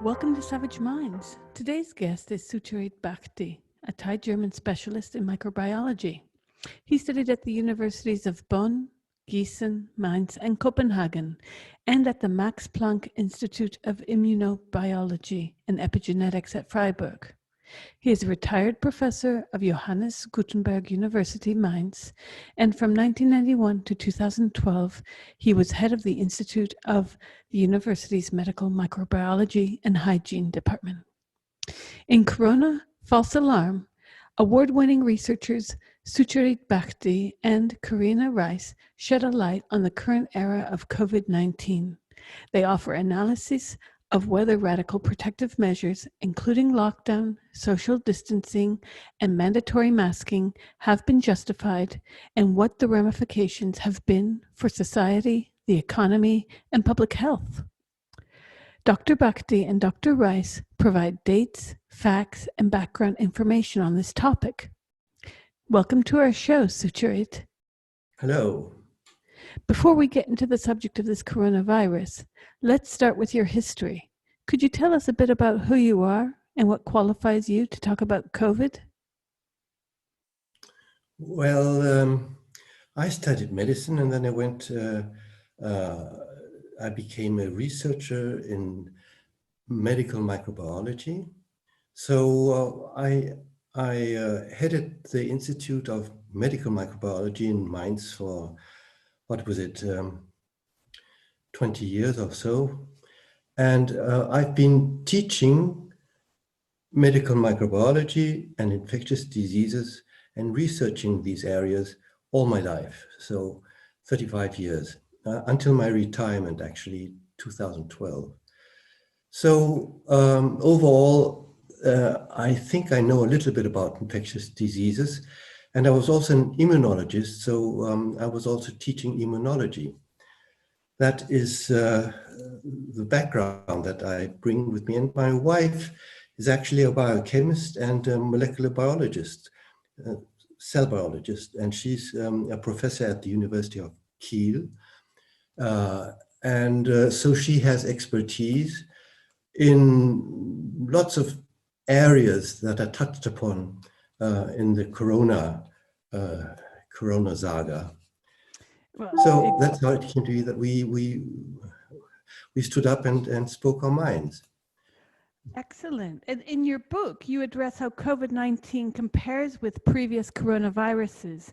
Welcome to Savage Minds. Today's guest is Sucharit Bhakdi, a Thai-German specialist in microbiology. He studied at the universities of Bonn, Gießen, Mainz, and Copenhagen, and at the Max Planck Institute of Immunobiology and Epigenetics at Freiburg. He is a retired professor of Johannes Gutenberg University, Mainz, and from 1991 to 2012, he was head of the Institute of the university's Medical Microbiology and Hygiene Department. In Corona False Alarm, award-winning researchers Sucharit Bhakdi and Karina Rice shed a light on the current era of COVID-19. They offer analysis of whether radical protective measures, including lockdown, social distancing, and mandatory masking, have been justified, and what the ramifications have been for society, the economy, and public health. Dr. Bhakdi and Dr. Rice provide dates, facts, and background information on this topic. Welcome to our show, Sucharit. Hello. Before we get into the subject of this coronavirus, let's start with your history. Could you tell us a bit about who you are and what qualifies you to talk about COVID? Well, I studied medicine and then I became a researcher in medical microbiology. So I headed the Institute of Medical Microbiology in Mainz for 20 years or so. And I've been teaching medical microbiology and infectious diseases and researching these areas all my life. So 35 years, until my retirement, actually, 2012. So overall, I think I know a little bit about infectious diseases. And I was also an immunologist, so I was also teaching immunology. That is the background that I bring with me. And my wife is actually a biochemist and a molecular biologist, cell biologist, and she's a professor at the University of Kiel. So she has expertise in lots of areas that are touched upon in the Corona saga. Well, so that's how it came to be that we stood up and spoke our minds. Excellent. And in your book, you address how COVID-19 compares with previous coronaviruses,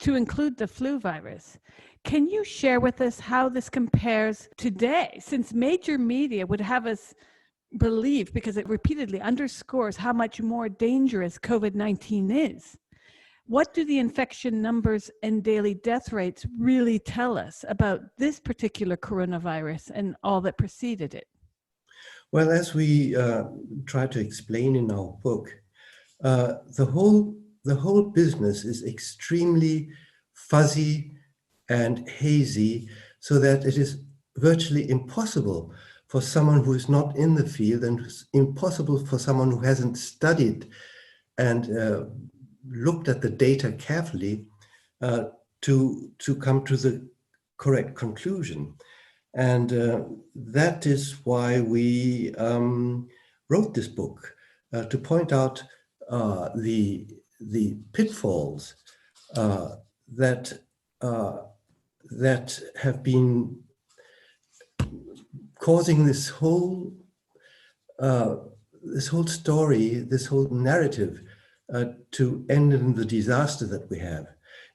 to include the flu virus. Can you share with us how this compares today, since major media would have us believe, because it repeatedly underscores how much more dangerous COVID-19 is? What do the infection numbers and daily death rates really tell us about this particular coronavirus and all that preceded it? Well, as we try to explain in our book, the whole business is extremely fuzzy and hazy, so that it is virtually impossible for someone who is not in the field, and it's impossible for someone who hasn't studied and looked at the data carefully to come to the correct conclusion. And that is why we wrote this book, to point out the pitfalls that have been causing this whole story, this whole narrative to end in the disaster that we have.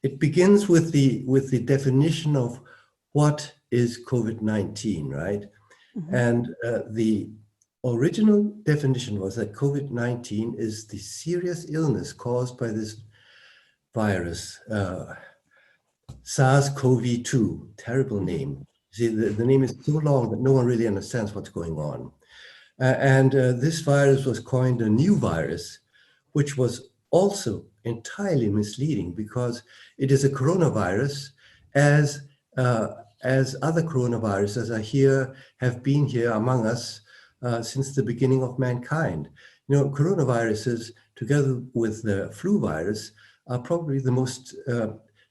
It begins with the definition of what is COVID-19, right? Mm-hmm. And the original definition was that COVID-19 is the serious illness caused by this virus, SARS-CoV-2, terrible name. See, the name is so long that no one really understands what's going on. This virus was coined a new virus, which was also entirely misleading, because it is a coronavirus as other coronaviruses have been here among us since the beginning of mankind. You know, coronaviruses, together with the flu virus, are probably the most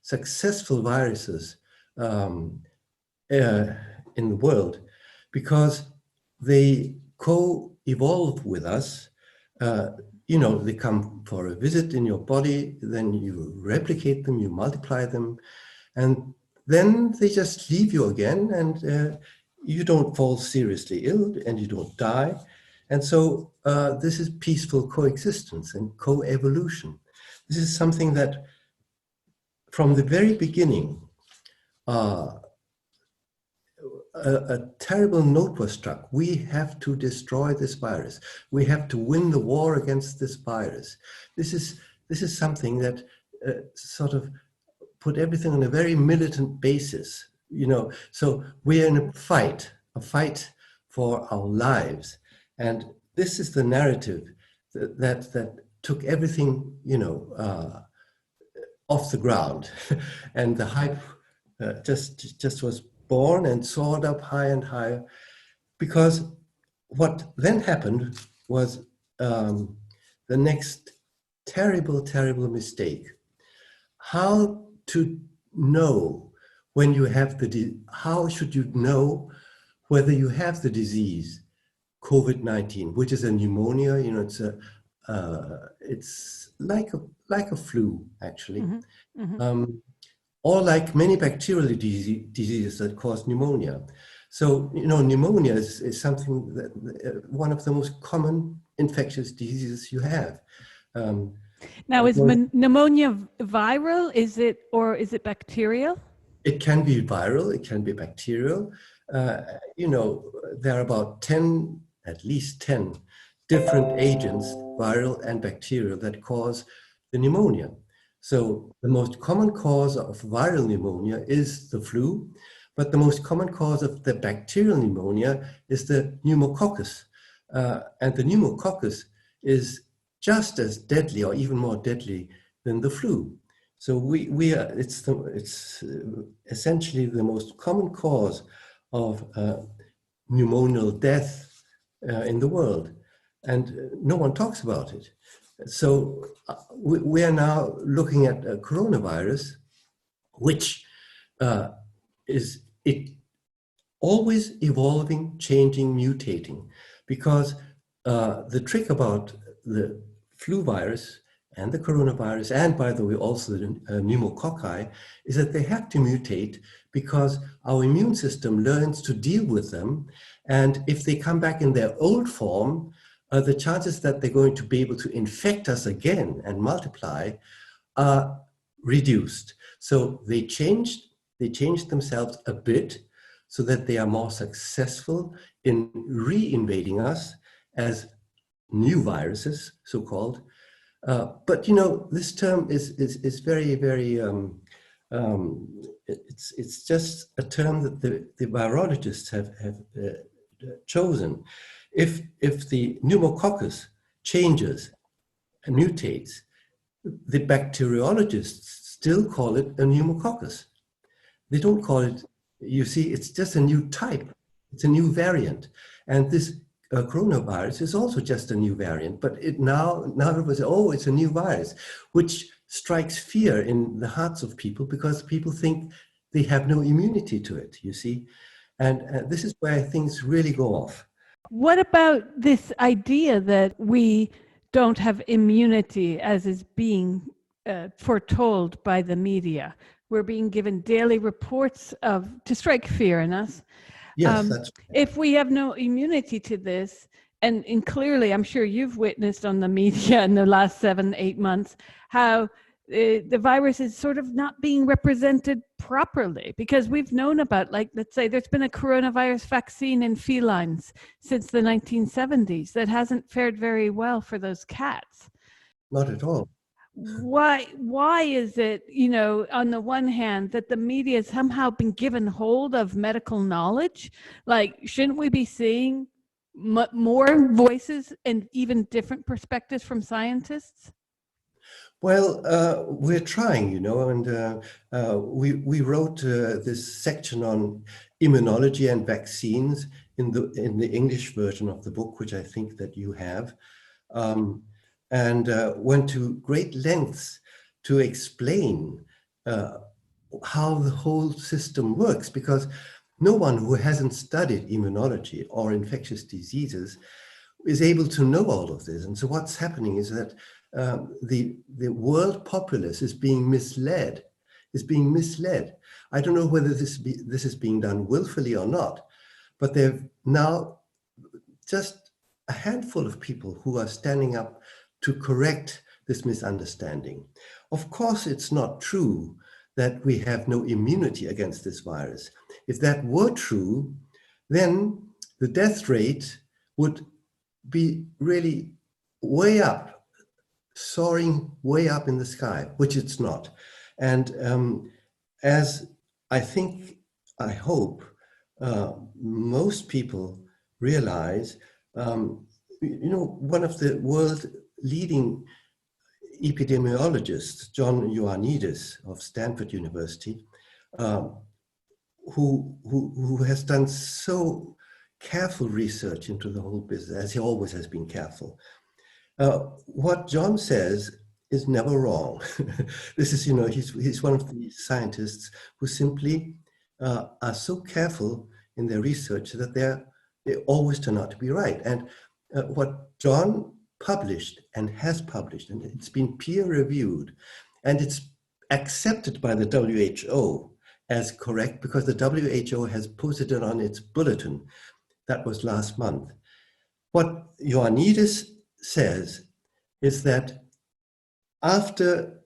successful viruses in the world, because they co-evolve with us. You know, they come for a visit in your body, then you replicate them, you multiply them, and then they just leave you again, and you don't fall seriously ill and you don't die. And so this is peaceful coexistence and co-evolution. This is something that from the very beginning, a terrible note was struck. We have to destroy this virus. We have to win the war against this virus. This is something that sort of put everything on a very militant basis, you know. So we're in a fight for our lives, and this is the narrative that took everything, you know, off the ground, and the hype just was born and soared up higher and higher, because what then happened was the next terrible mistake. How to know when you have how should you know whether you have the disease COVID-19, which is a pneumonia? You know, it's like a flu, actually. Mm-hmm. Mm-hmm. Or like many bacterial diseases that cause pneumonia. So, you know, pneumonia is something that one of the most common infectious diseases you have. Now, is pneumonia viral? Or is it bacterial? It can be viral, it can be bacterial. You know, there are about at least 10 different agents, viral and bacterial, that cause the pneumonia. So the most common cause of viral pneumonia is the flu, but the most common cause of the bacterial pneumonia is the pneumococcus. And the pneumococcus is just as deadly or even more deadly than the flu. So it's essentially the most common cause of pneumonial death in the world, and no one talks about it. So we are now looking at a coronavirus, which is always evolving, changing, mutating, because the trick about the flu virus and the coronavirus, and by the way, also the pneumococci, is that they have to mutate because our immune system learns to deal with them. And if they come back in their old form, the chances that they're going to be able to infect us again and multiply are reduced. So they changed themselves a bit so that they are more successful in re-invading us as new viruses, so-called. But you know, this term is very, very. It's just a term that the virologists have chosen. If the pneumococcus changes and mutates, the bacteriologists still call it a pneumococcus. They don't call it. You see, it's just a new type. It's a new variant, and this coronavirus is also just a new variant, but now everybody says, oh, it's a new virus, which strikes fear in the hearts of people because people think they have no immunity to it, you see. And this is where things really go off. What about this idea that we don't have immunity as is being foretold by the media? We're being given daily reports to strike fear in us. Yes, that's right. If we have no immunity to this, and clearly, I'm sure you've witnessed on the media in the last 7-8 months, how the virus is sort of not being represented properly, because we've known about, like, let's say there's been a coronavirus vaccine in felines since the 1970s that hasn't fared very well for those cats. Not at all. Why is it, you know, on the one hand, that the media has somehow been given hold of medical knowledge? Like, shouldn't we be seeing more voices and even different perspectives from scientists? Well, we're trying, you know, and we wrote this section on immunology and vaccines in the English version of the book, which I think that you have. And went to great lengths to explain how the whole system works, because No one who hasn't studied immunology or infectious diseases is able to know all of this. And so what's happening is that the world populace is being misled, I don't know whether this is being done willfully or not, but there are now just a handful of people who are standing up to correct this misunderstanding. Of course, it's not true that we have no immunity against this virus. If that were true, then the death rate would be really way up, soaring way up in the sky, which it's not. And as I hope most people realize, one of the world leading epidemiologists, John Ioannidis of Stanford University, who has done so careful research into the whole business, as he always has been careful. What John says is never wrong. This is, he's one of the scientists who simply are so careful in their research that they always turn out to be right. And what John published and has published, and it's been peer reviewed, and it's accepted by the WHO as correct because the WHO has posted it on its bulletin. That was last month. What Ioannidis says is that after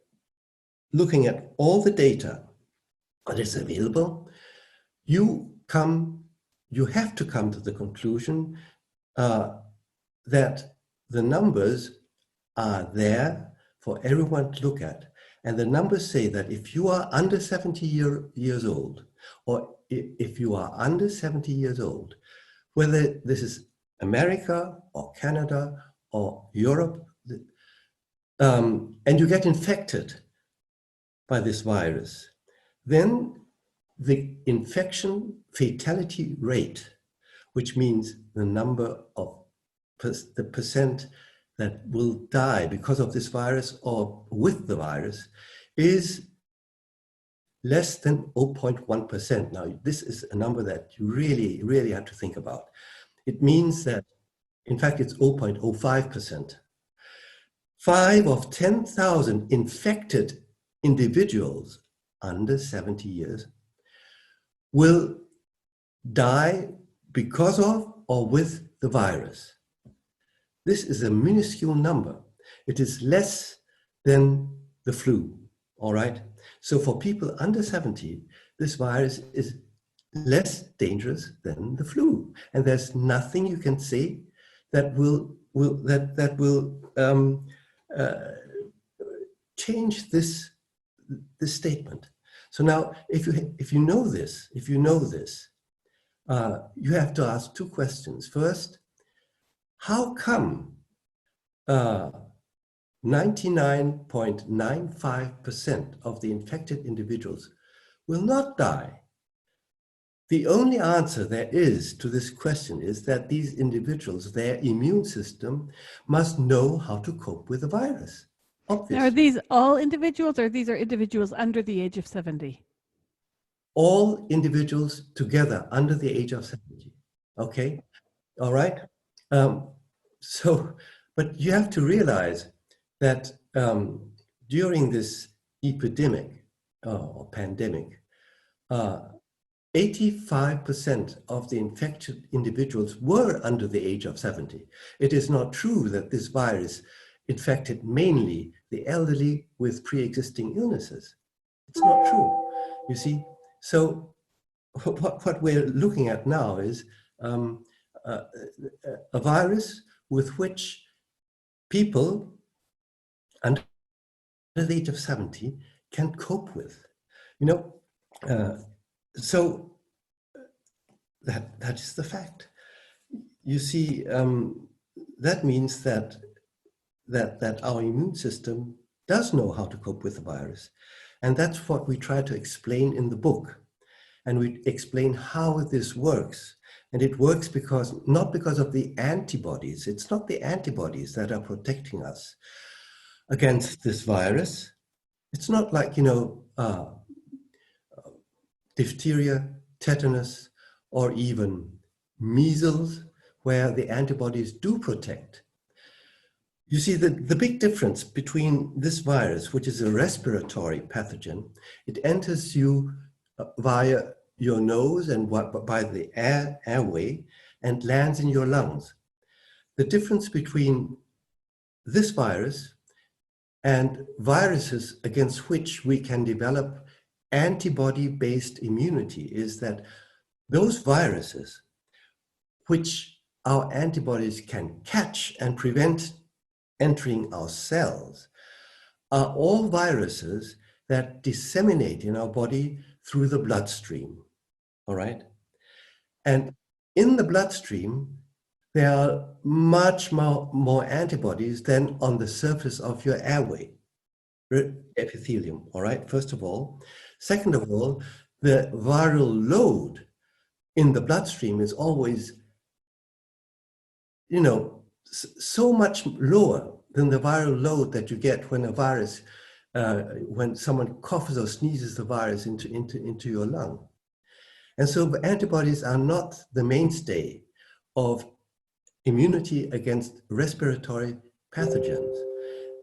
looking at all the data that is available, you have to come to the conclusion that the numbers are there for everyone to look at. And the numbers say that if you are under 70 years old, or if you are under 70 years old, whether this is America or Canada or Europe, and you get infected by this virus, then the infection fatality rate, which means the number of the percent that will die because of this virus or with the virus, is less than 0.1%. Now, this is a number that you really, really have to think about. It means that, in fact, it's 0.05%. 5 of 10,000 infected individuals under 70 years will die because of or with the virus. This is a minuscule number. It is less than the flu, all right? So for people under 70, this virus is less dangerous than the flu. And there's nothing you can say that will change this statement. So now, if you know this, you have to ask two questions. First, how come 99.95% of the infected individuals will not die? The only answer there is to this question is that these individuals, their immune system must know how to cope with the virus. Obviously. Now, are these all individuals, or these are individuals under the age of 70? All individuals together under the age of 70. Okay, all right. But you have to realize that during this epidemic or pandemic, 85% of the infected individuals were under the age of 70. It is not true that this virus infected mainly the elderly with pre-existing illnesses. It's not true, you see. So what we're looking at now is a virus with which people under the age of 70 can cope with. So that is the fact. You see, that means that our immune system does know how to cope with the virus. And that's what we try to explain in the book. And we explain how this works. And it works not because of the antibodies. It's not the antibodies that are protecting us against this virus. It's not like, diphtheria, tetanus, or even measles, where the antibodies do protect. You see, the big difference between this virus, which is a respiratory pathogen, it enters you via your nose and by the airway and lands in your lungs. The difference between this virus and viruses against which we can develop antibody-based immunity is that those viruses which our antibodies can catch and prevent entering our cells are all viruses that disseminate in our body through the bloodstream, all right? And in the bloodstream, there are much more antibodies than on the surface of your airway epithelium, all right, first of all. Second of all, the viral load in the bloodstream is always, you know, so much lower than the viral load that you get when a virus, when someone coughs or sneezes the virus into your lung. And so antibodies are not the mainstay of immunity against respiratory pathogens.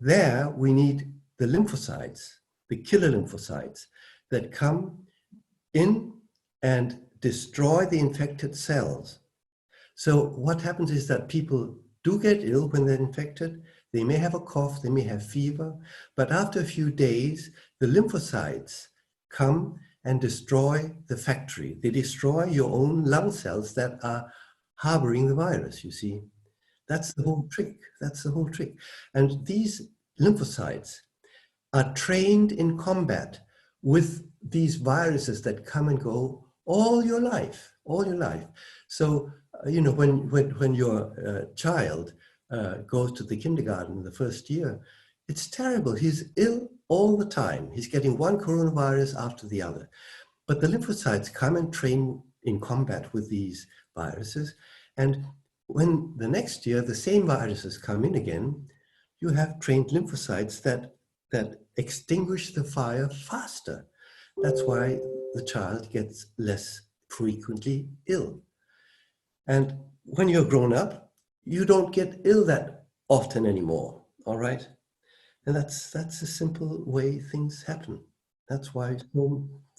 There we need the lymphocytes, the killer lymphocytes that come in and destroy the infected cells. So what happens is that people do get ill when they're infected. They may have a cough, they may have fever, but after a few days, the lymphocytes come and destroy the factory. They destroy your own lung cells that are harboring the virus, you see. That's the whole trick. That's the whole trick. And these lymphocytes are trained in combat with these viruses that come and go all your life, all your life. So, you know, when your child goes to the kindergarten the first year, it's terrible. He's ill all the time. He's getting one coronavirus after the other. But the lymphocytes come and train in combat with these viruses. And when the next year the same viruses come in again, you have trained lymphocytes that extinguish the fire faster. That's why the child gets less frequently ill. And when you're grown up, you don't get ill that often anymore, all right? And that's a simple way things happen. That's why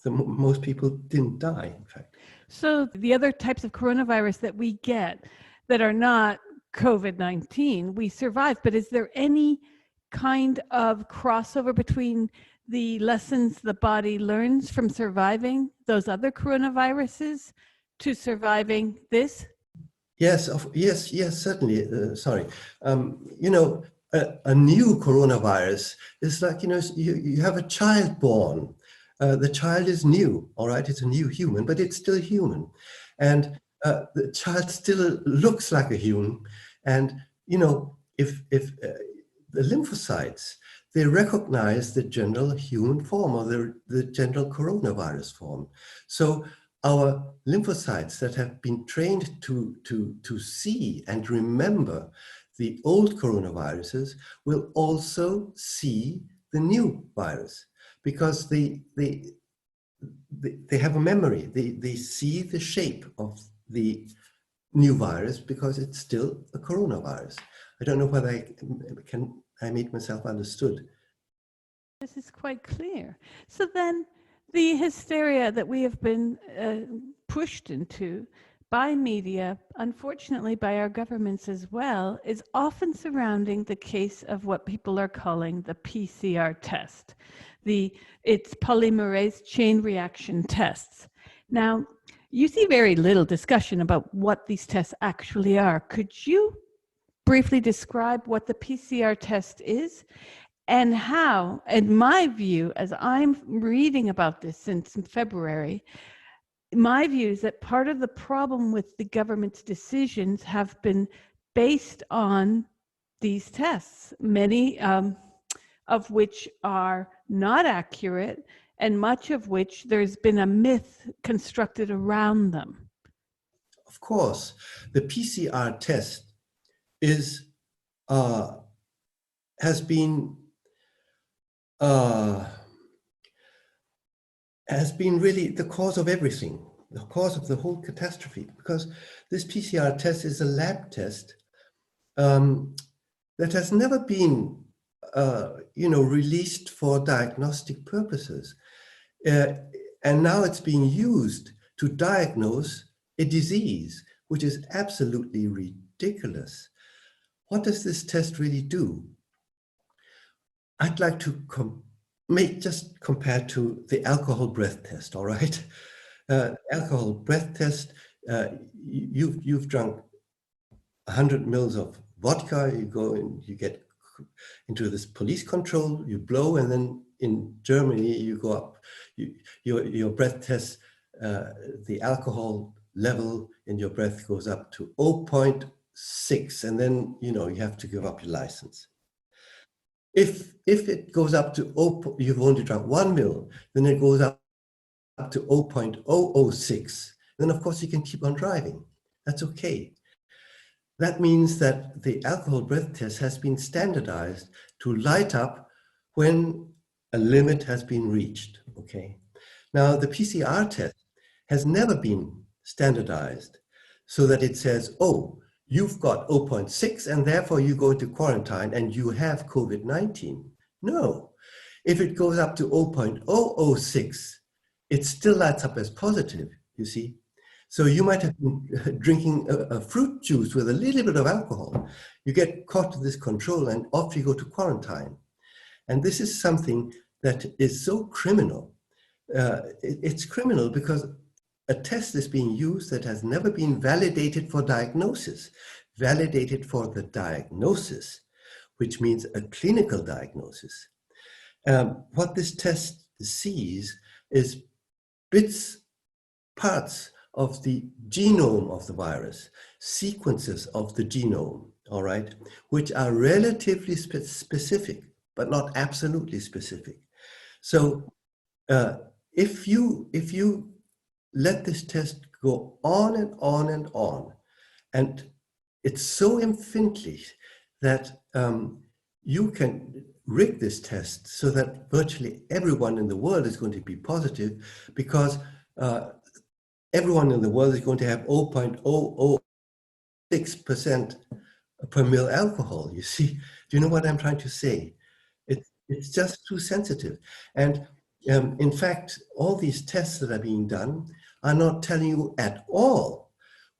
most people didn't die, in fact. So the other types of coronavirus that we get that are not COVID-19, we survive. But is there any kind of crossover between the lessons the body learns from surviving those other coronaviruses to surviving this? Yes, yes, certainly. Sorry. You know, a new coronavirus is like, you know, you have a child born. The child is new, all right? It's a new human, but it's still human. And the child still looks like a human. And, you know, if the lymphocytes, they recognize the general human form or the general coronavirus form. So our lymphocytes that have been trained to see and remember the old coronaviruses will also see the new virus because they have a memory. They see the shape of the new virus because it's still a coronavirus. I don't know whether I made myself understood. This is quite clear. So then the hysteria that we have been pushed into by media, unfortunately by our governments as well, is often surrounding the case of what people are calling the PCR test. It's polymerase chain reaction tests. Now, you see very little discussion about what these tests actually are. Could you briefly describe what the PCR test is and how, in my view, as I'm reading about this since February, my view is that part of the problem with the government's decisions have been based on these tests, many of which are not accurate and much of which there's been a myth constructed around them. Of course, the PCR test is has been really the cause of everything. the cause of the whole catastrophe, because this PCR test is a lab test that has never been, released for diagnostic purposes. And now it's being used to diagnose a disease, which is absolutely ridiculous. What does this test really do? I'd like to just compare to the alcohol breath test, all right? Alcohol breath test, you've drunk 100 mils of vodka, you go and you get into this police control, you blow, and then in Germany you go up, your breath test, the alcohol level in your breath goes up to 0.6, and then you have to give up your license. If it goes up to you've only drunk 1 mil, then it goes up to 0.006. Then of course you can keep on driving. That's okay. That means that the alcohol breath test has been standardized to light up when a limit has been reached. Okay. Now the PCR test has never been standardized so that it says, oh, you've got 0.6 and therefore you go into quarantine and you have COVID-19. No, if it goes up to 0.006, it still lights up as positive, you see. So you might have been drinking a fruit juice with a little bit of alcohol. You get caught to this control and off you go to quarantine. And this is something that is so criminal. It's criminal because a test is being used that has never been validated for diagnosis, validated for the diagnosis, which means a clinical diagnosis. What this test sees is parts of the genome of the virus, sequences of the genome, all right, which are relatively specific, but not absolutely specific. So if you let this test go on and on and on, and it's so infantile that you can rig this test so that virtually everyone in the world is going to be positive, because everyone in the world is going to have 0.006% per mil alcohol. You see, do you know what I'm trying to say? It's just too sensitive. And in fact, all these tests that are being done are not telling you at all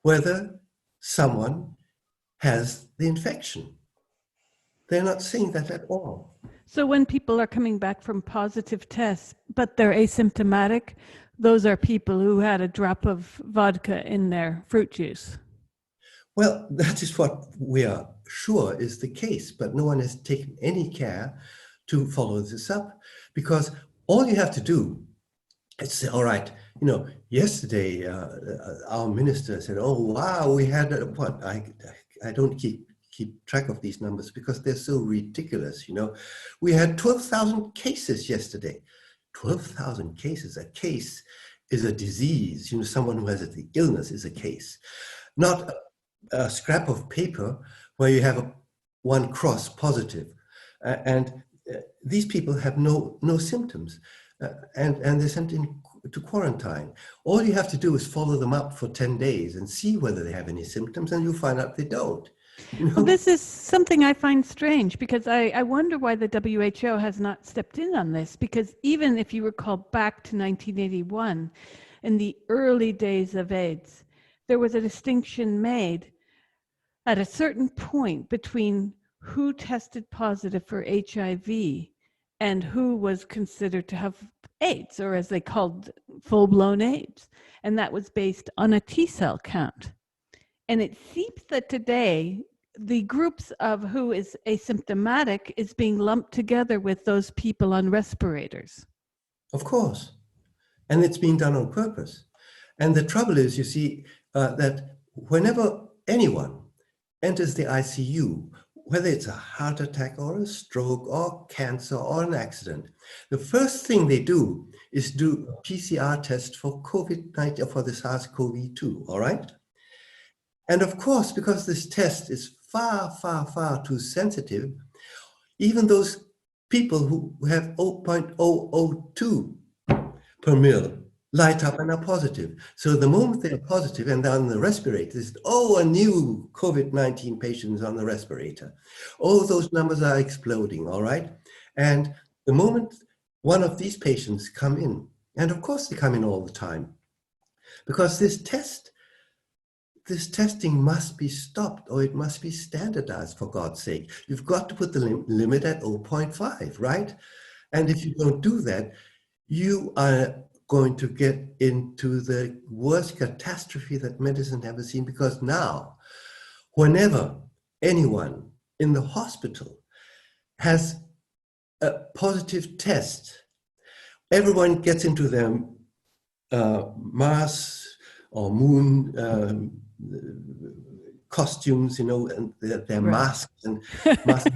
whether someone has the infection. They're not saying that at all. So when people are coming back from positive tests, but they're asymptomatic, those are people who had a drop of vodka in their fruit juice. Well, that is what we are sure is the case, but no one has taken any care to follow this up, because all you have to do is say, all right, yesterday our minister said, oh, wow, we had what? I don't keep track of these numbers because they're so ridiculous. We had 12,000 cases yesterday. 12,000 cases. A case is a disease. Someone who has the illness is a case, not a scrap of paper where you have one cross positive. And these people have no symptoms, and they're sent to quarantine. All you have to do is follow them up for 10 days and see whether they have any symptoms, and you'll find out they don't. Well, this is something I find strange, because I wonder why the WHO has not stepped in on this, because even if you recall back to 1981, in the early days of AIDS, there was a distinction made at a certain point between who tested positive for HIV and who was considered to have AIDS, or as they called, full-blown AIDS. And that was based on a T-cell count. And it seems that today, the groups of who is asymptomatic is being lumped together with those people on respirators. Of course. And it's being done on purpose. And the trouble is, you see, that whenever anyone enters the ICU, whether it's a heart attack or a stroke or cancer or an accident, the first thing they do is do a PCR test for COVID-19, for the SARS-CoV-2, all right? And of course, because this test is far, far, far too sensitive, even those people who have 0.002 per mil light up and are positive. So the moment they are positive and they're on the respirator, it's, oh, a new COVID-19 patient is on the respirator. Oh, those numbers are exploding, all right? And the moment one of these patients come in, and of course they come in all the time, because this testing must be stopped, or it must be standardized, for God's sake. You've got to put the limit at 0.5, right? And if you don't do that, you are going to get into the worst catastrophe that medicine ever seen, because now, whenever anyone in the hospital has a positive test, everyone gets into their Mars or moon costumes, you know, and their masks and masks.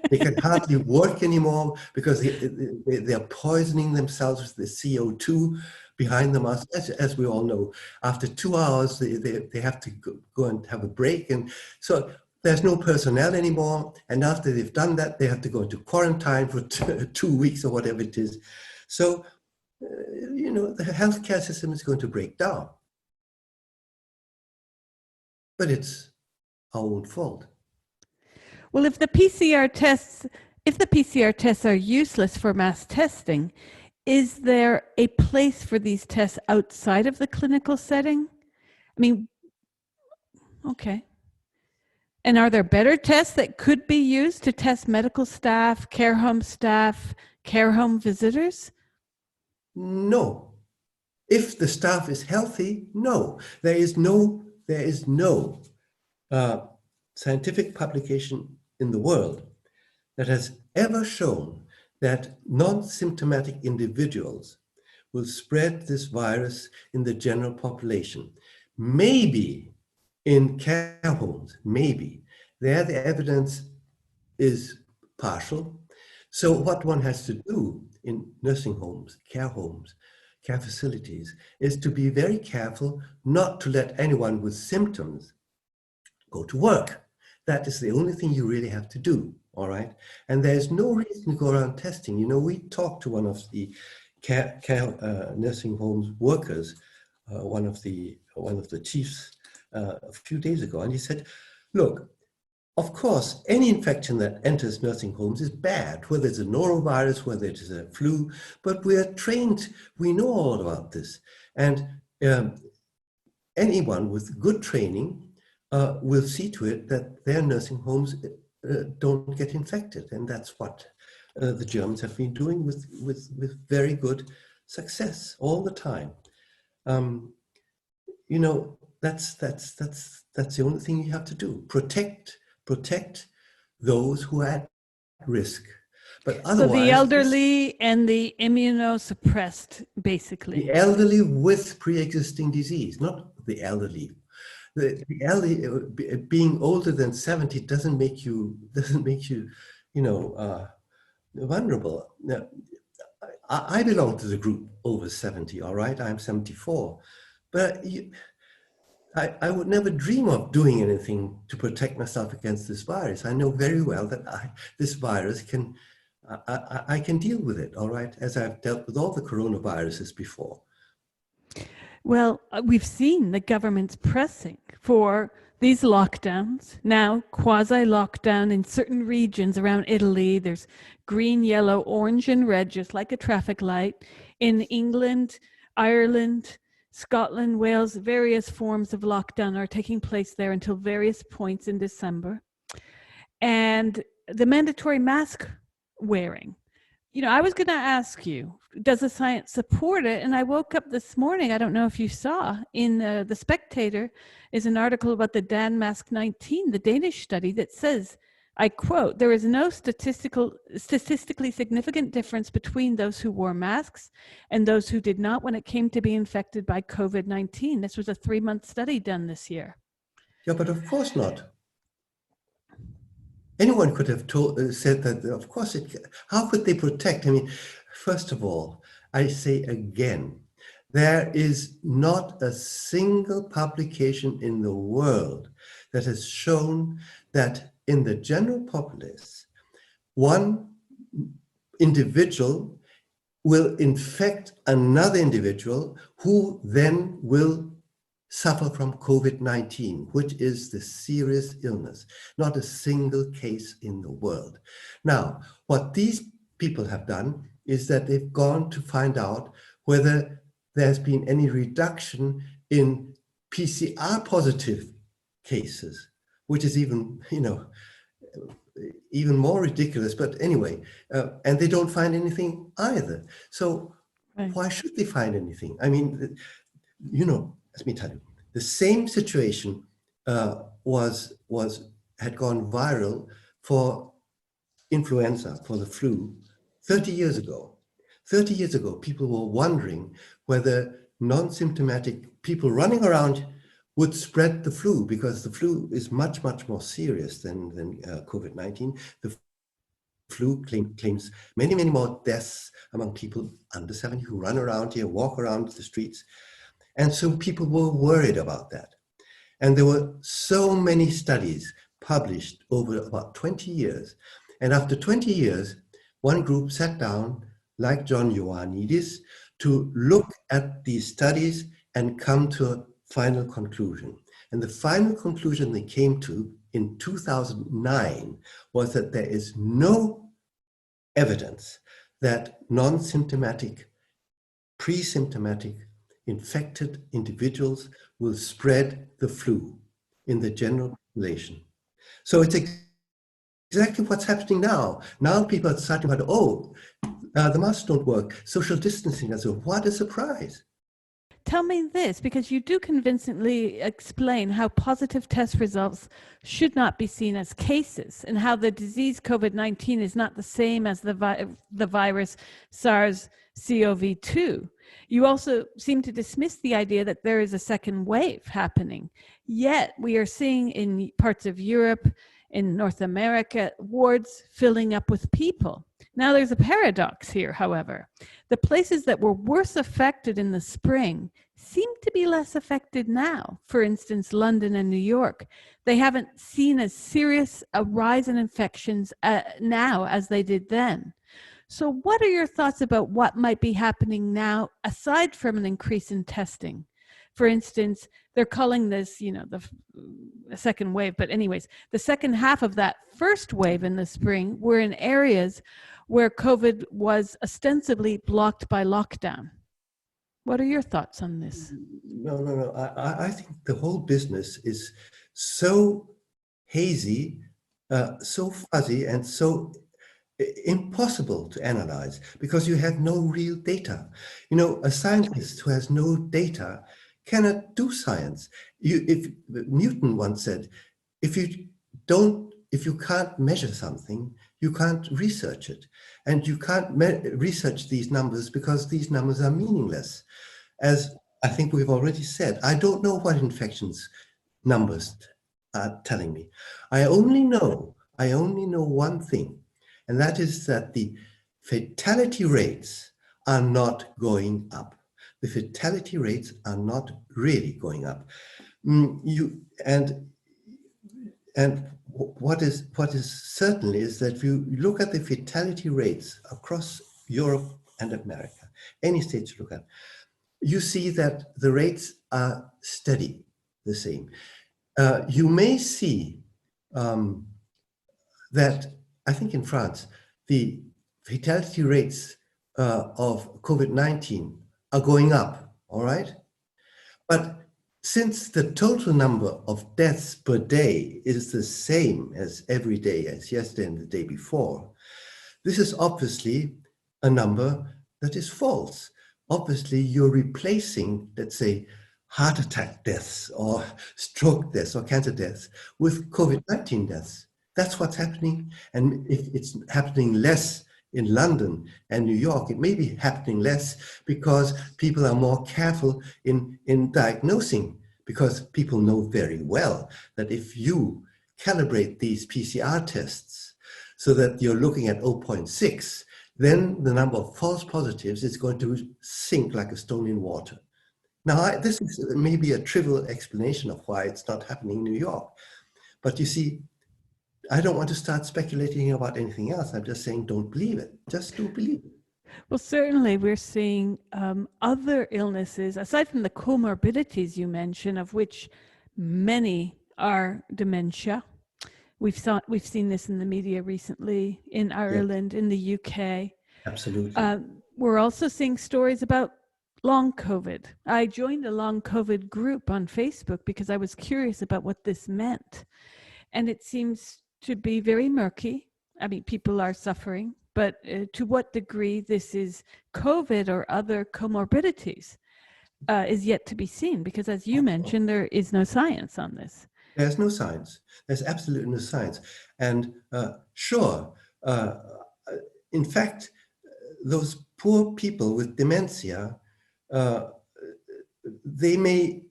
They can hardly work anymore because they're poisoning themselves with the CO2 behind the mask. As we all know, after 2 hours, they have to go and have a break. And so there's no personnel anymore. And after they've done that, they have to go into quarantine for 2 weeks or whatever it is. So, you know, the healthcare system is going to break down. But it's our own fault. Well, if the PCR tests are useless for mass testing, is there a place for these tests outside of the clinical setting? I mean, okay. And are there better tests that could be used to test medical staff, care home visitors? No. If the staff is healthy, no. There is no scientific publication in the world that has ever shown that non-symptomatic individuals will spread this virus in the general population. Maybe in care homes, maybe. There the evidence is partial. So what one has to do in nursing homes, care facilities, is to be very careful not to let anyone with symptoms go to work. That is the only thing you really have to do, all right? And there's no reason to go around testing. You know, we talked to one of the nursing homes workers, one of the chiefs a few days ago, and he said, look, of course, any infection that enters nursing homes is bad, whether it's a norovirus, whether it is a flu, but we are trained, we know all about this. And anyone with good training will see to it that their nursing homes don't get infected. And that's what the Germans have been doing with very good success all the time. You know, that's the only thing you have to do. Protect those who are at risk. But otherwise, so the elderly and the immunosuppressed, basically. The elderly with pre-existing disease, not the elderly. The elderly, being older than 70 doesn't make you, you know, vulnerable. Now, I belong to the group over 70, all right? I'm 74. But I would never dream of doing anything to protect myself against this virus. I know very well that this virus can, I can deal with it, all right, as I've dealt with all the coronaviruses before. Well, we've seen the government's pressing for these lockdowns, now quasi-lockdown in certain regions around Italy. There's green, yellow, orange, and red, just like a traffic light. In England, Ireland, Scotland, Wales, various forms of lockdown are taking place there until various points in December. And the mandatory mask wearing. You know, I was going to ask you, does the science support it? And I woke up this morning, I don't know if you saw, in The Spectator is an article about the Danmask 19, the Danish study that says, I quote, there is no statistically significant difference between those who wore masks and those who did not when it came to be infected by COVID-19. This was a 3-month study done this year. Yeah, but of course not. Anyone could have said that, of course, how could they protect? I mean, first of all, I say again, there is not a single publication in the world that has shown that in the general populace, one individual will infect another individual who then will suffer from COVID-19, which is the serious illness, not a single case in the world. Now, what these people have done is that they've gone to find out whether there's been any reduction in PCR positive cases, which is even, even more ridiculous, but anyway, and they don't find anything either. So why should they find anything? I mean, let me tell you, the same situation had gone viral for influenza, for the flu, 30 years ago. 30 years ago, people were wondering whether non-symptomatic people running around would spread the flu, because the flu is much, much more serious than COVID-19. The flu claims many, many more deaths among people under 70 who run around here, walk around the streets. And so people were worried about that. And there were so many studies published over about 20 years. And after 20 years, one group sat down, like John Ioannidis, to look at these studies and come to a final conclusion. And the final conclusion they came to in 2009 was that there is no evidence that non-symptomatic, pre-symptomatic infected individuals will spread the flu in the general population. So it's exactly what's happening now. Now people are starting about, the masks don't work, social distancing, and so what a surprise. Tell me this, because you do convincingly explain how positive test results should not be seen as cases, and how the disease COVID-19 is not the same as the virus SARS-CoV-2. You also seem to dismiss the idea that there is a second wave happening. Yet we are seeing in parts of Europe, in North America, wards filling up with people. Now there's a paradox here, however. The places that were worse affected in the spring seem to be less affected now. For instance, London and New York. They haven't seen as serious a rise in infections now as they did then. So what are your thoughts about what might be happening now, aside from an increase in testing? For instance, they're calling this, the second wave, but anyways, the second half of that first wave in the spring were in areas where COVID was ostensibly blocked by lockdown. What are your thoughts on this? No. I think the whole business is so hazy, so fuzzy, and so impossible to analyze, because you have no real data. A scientist who has no data cannot do science. If Newton once said, if you can't measure something, you can't research it. And you can't research these numbers because these numbers are meaningless. As I think we've already said, I don't know what infections numbers are telling me. I only know one thing, and that is that the fatality rates are not going up. The fatality rates are not really going up. And what is certain is that if you look at the fatality rates across Europe and America, any states you look at, you see that the rates are steady, the same. You may see that, I think in France, the fatality rates of COVID-19 are going up, all right? But since the total number of deaths per day is the same as every day, as yesterday and the day before, this is obviously a number that is false. Obviously, you're replacing, let's say, heart attack deaths or stroke deaths or cancer deaths with COVID-19 deaths. That's what's happening. And if it's happening less in London and New York, it may be happening less because people are more careful in diagnosing, because people know very well that if you calibrate these PCR tests so that you're looking at 0.6, then the number of false positives is going to sink like a stone in water. Now, this is maybe a trivial explanation of why it's not happening in New York. But you see, I don't want to start speculating about anything else. I'm just saying, don't believe it. Just don't believe it. Well, certainly we're seeing other illnesses, aside from the comorbidities you mentioned, of which many are dementia. We've seen this in the media recently in Yes, Ireland, in the UK. absolutely. We're also seeing stories about long COVID. I joined a long COVID group on Facebook because I was curious about what this meant. And it seems to be very murky. I mean, people are suffering, but to what degree this is COVID or other comorbidities is yet to be seen, because as you mentioned, there is no science on this. There's no science. There's absolutely no science. And sure, uh, in fact, those poor people with dementia, uh, they may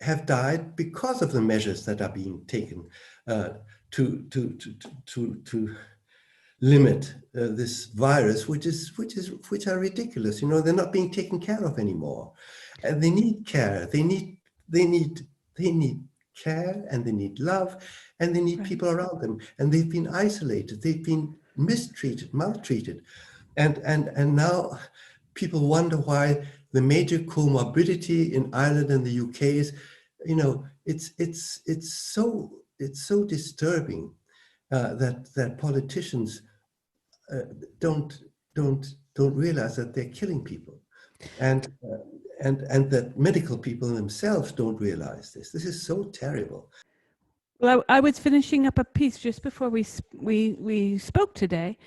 have died because of the measures that are being taken to limit this virus, which are ridiculous. You know, they're not being taken care of anymore, and they need care. They need care, and they need love, and they need Right. people around them. And they've been isolated. They've been mistreated, maltreated, and now people wonder why the major comorbidity in Ireland and the UK is, you know, it's so disturbing that politicians don't realize that they're killing people, and that medical people themselves don't realize this. This is so terrible. Well, I was finishing up a piece just before we spoke today,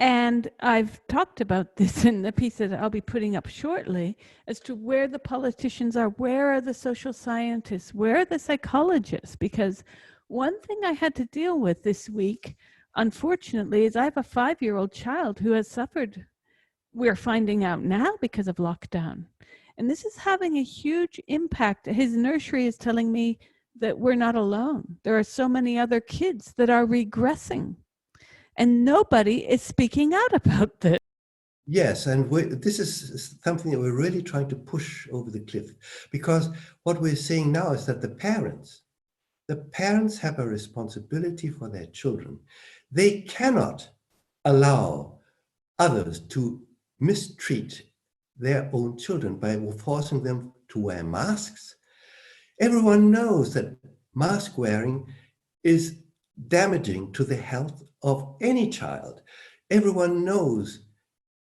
and I've talked about this in the piece that I'll be putting up shortly, as to where the politicians are, where are the social scientists, where are the psychologists? Because one thing I had to deal with this week, unfortunately, is I have a 5-year-old child who has suffered, we're finding out now, because of lockdown. And this is having a huge impact. His nursery is telling me that we're not alone. There are so many other kids that are regressing, and nobody is speaking out about this. Yes, and this is something that we're really trying to push over the cliff, because what we're saying now is that the parents have a responsibility for their children. They cannot allow others to mistreat their own children by forcing them to wear masks. Everyone knows that mask wearing is damaging to the health of any child. Everyone knows,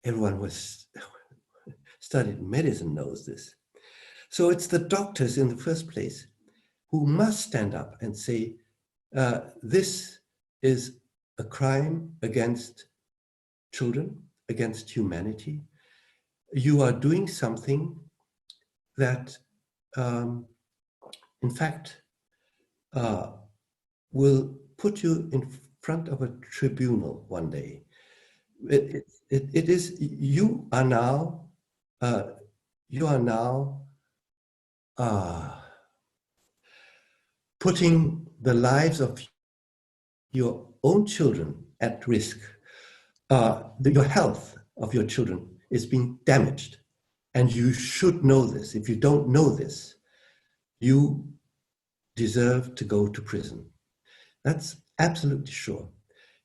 everyone who has studied medicine knows this. So it's the doctors in the first place who must stand up and say, this is a crime against children, against humanity. You are doing something that, in fact, will put you in front of a tribunal one day. It is, you are now putting the lives of your own children at risk. Your health of your children is being damaged, and you should know this. If you don't know this, you deserve to go to prison. That's absolutely sure.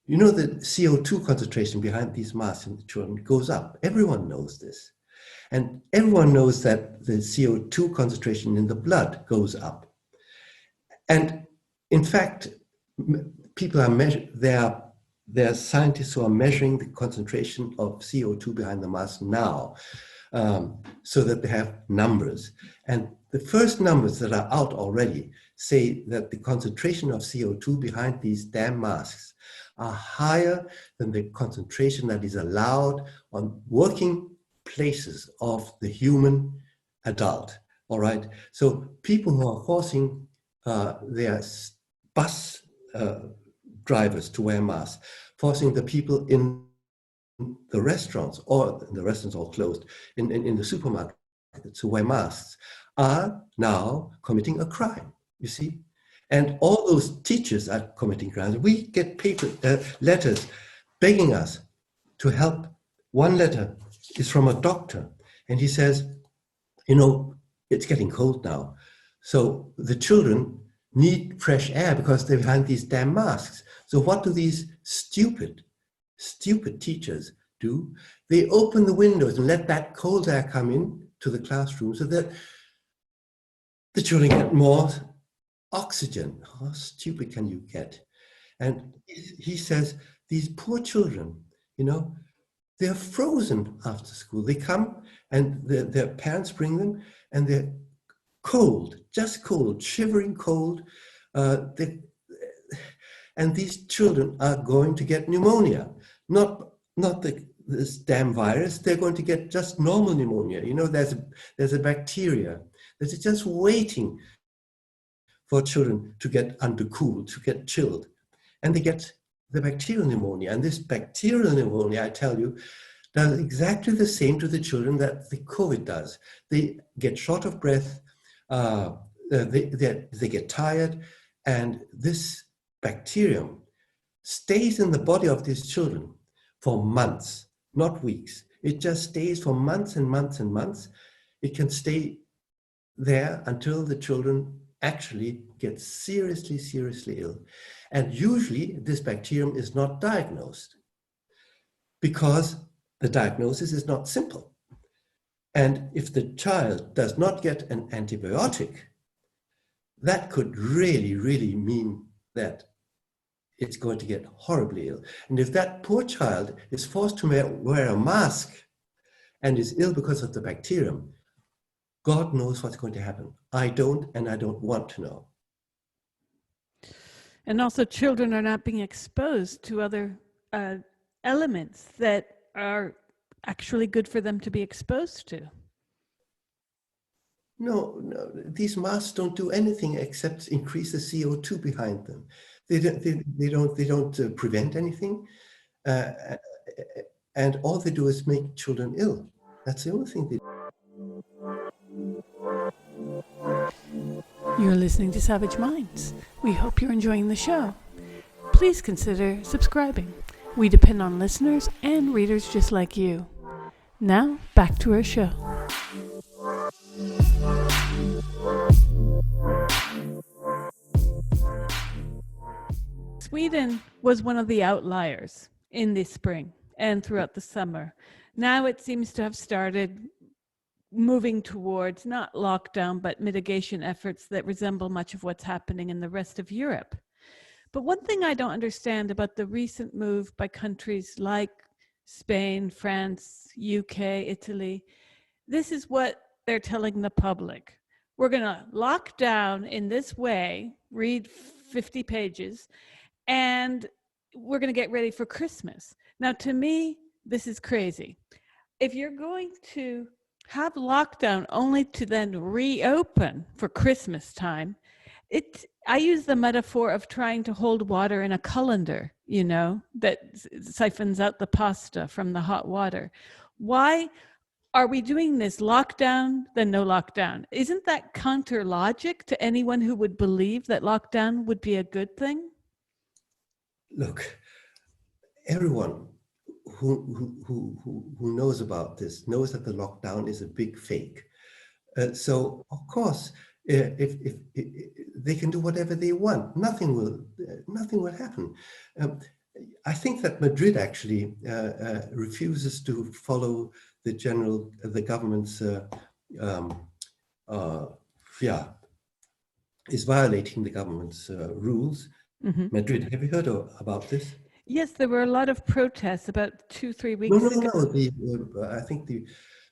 You know, the CO2 concentration behind these masks in the children goes up. Everyone knows this. And everyone knows that the CO2 concentration in the blood goes up. And in fact, people are measuring, there are scientists who are measuring the concentration of CO2 behind the mask now, so that they have numbers. And the first numbers that are out already say that the concentration of CO2 behind these damn masks are higher than the concentration that is allowed on working places of the human adult. All right. So people who are forcing their bus drivers to wear masks, forcing the people in the restaurants, or the restaurants all closed, in the supermarket to wear masks, are now committing a crime, you see? And all those teachers are committing crimes. We get letters begging us to help. One letter is from a doctor, and he says, you know, it's getting cold now, so the children need fresh air because they're behind these damn masks. So what do these stupid teachers do, they open the windows and let that cold air come in to the classroom so that the children get more oxygen. How stupid can you get? And he says, these poor children, they're frozen after school. They come and their parents bring them and they're cold, just cold, shivering cold. And these children are going to get pneumonia, not this damn virus. They're going to get just normal pneumonia. There's a bacteria that is just waiting for children to get undercooled, to get chilled. And they get the bacterial pneumonia. And this bacterial pneumonia, I tell you, does exactly the same to the children that the COVID does. They get short of breath, they get tired, and this bacterium stays in the body of these children for months, not weeks. It just stays for months and months and months. It can stay there until the children actually get seriously, seriously ill. And usually this bacterium is not diagnosed because the diagnosis is not simple. And if the child does not get an antibiotic, that could really, really mean that it's going to get horribly ill. And if that poor child is forced to wear a mask and is ill because of the bacterium, God knows what's going to happen. I don't, and I don't want to know. And also children are not being exposed to other elements that are actually good for them to be exposed to. No, these masks don't do anything except increase the CO2 behind them. They don't prevent anything, and all they do is make children ill. That's the only thing they do. You're listening to Savage Minds. We hope you're enjoying the show. Please consider subscribing. We depend on listeners and readers just like you. Now, back to our show. Sweden was one of the outliers in the spring and throughout the summer. Now it seems to have started moving towards not lockdown, but mitigation efforts that resemble much of what's happening in the rest of Europe. But one thing I don't understand about the recent move by countries like Spain, France, UK, Italy, this is what they're telling the public. We're going to lock down in this way, read 50 pages, and we're going to get ready for Christmas. Now, to me, this is crazy. If you're going to have lockdown only to then reopen for Christmas time, I use the metaphor of trying to hold water in a colander, that siphons out the pasta from the hot water. Why are we doing this lockdown, then no lockdown? Isn't that counter logic to anyone who would believe that lockdown would be a good thing? Look, everyone who knows about this knows that the lockdown is a big fake. So of course, if they can do whatever they want, nothing will happen. I think that Madrid actually refuses to follow the government's is violating the government's rules. Mm-hmm. Madrid, have you heard about this? Yes, there were a lot of protests about 2-3 weeks ago. No. I think the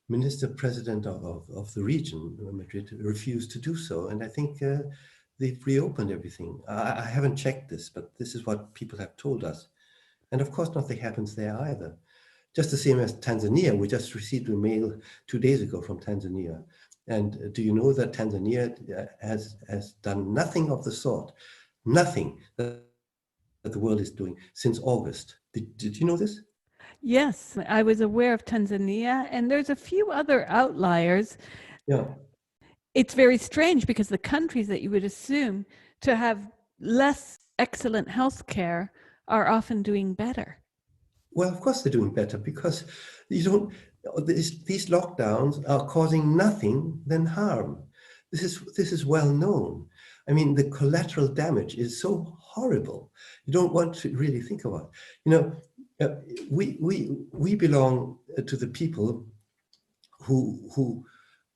minister president of the region, Madrid, refused to do so. And I think they've reopened everything. I haven't checked this, but this is what people have told us. And of course, nothing happens there either. Just the same as Tanzania. We just received a mail 2 days ago from Tanzania. And do you know that Tanzania has done nothing of the sort? Nothing that the world is doing since August. Did you know this? Yes, I was aware of Tanzania, and there's a few other outliers. Yeah. It's very strange because the countries that you would assume to have less excellent health care are often doing better. Well, of course they're doing better because these lockdowns are causing nothing than harm. This is well known. I mean, the collateral damage is so horrible. You don't want to really think about it. uh, we belong to the people who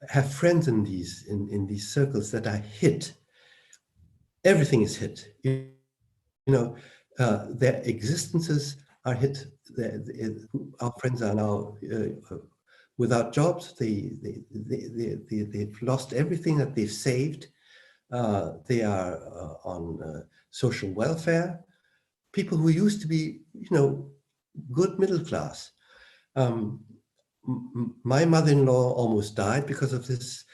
have friends in these circles that are hit. Everything is hit. Know, their existences are hit. Our friends are now without jobs. They've lost everything that they've saved. They are on social welfare. People who used to be, good middle class. My mother-in-law almost died because of this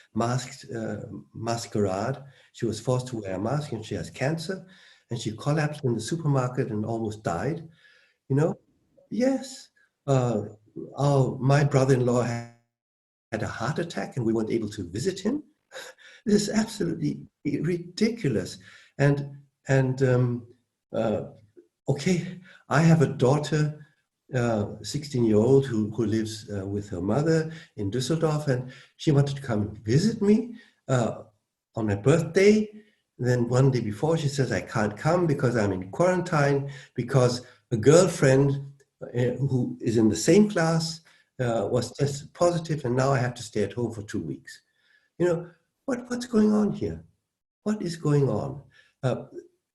masquerade. She was forced to wear a mask, and she has cancer, and she collapsed in the supermarket and almost died. Yes. My brother-in-law had a heart attack, and we weren't able to visit him. This is absolutely ridiculous. And okay, I have a daughter, 16-year-old who lives with her mother in Düsseldorf, and she wanted to come visit me on my birthday. Then one day before, she says, I can't come because I'm in quarantine, because a girlfriend who is in the same class was tested positive, and now I have to stay at home for 2 weeks. What's going on here? What is going on?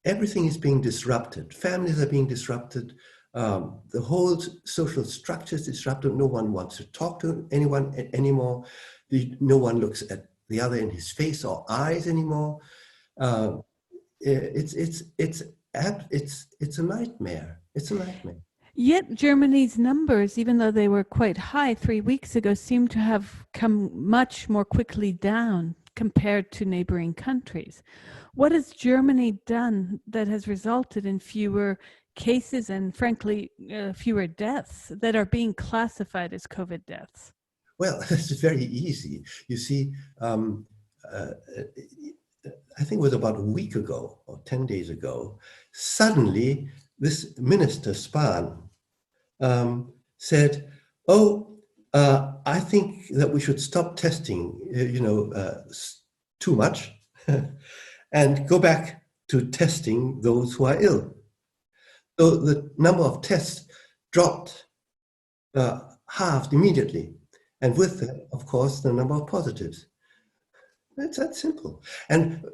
Everything is being disrupted. Families are being disrupted. The whole social structure is disrupted. No one wants to talk to anyone anymore. No one looks at the other in his face or eyes anymore. It's a nightmare. It's a nightmare. Yet Germany's numbers, even though they were quite high 3 weeks ago, seem to have come much more quickly down compared to neighboring countries. What has Germany done that has resulted in fewer cases and, frankly, fewer deaths that are being classified as COVID deaths? Well, it's very easy. You see, I think it was about a week ago or 10 days ago, suddenly this minister, Spahn, said, I think that we should stop testing, too much and go back to testing those who are ill. So the number of tests dropped, halved immediately. And with that, of course, the number of positives. It's that simple. And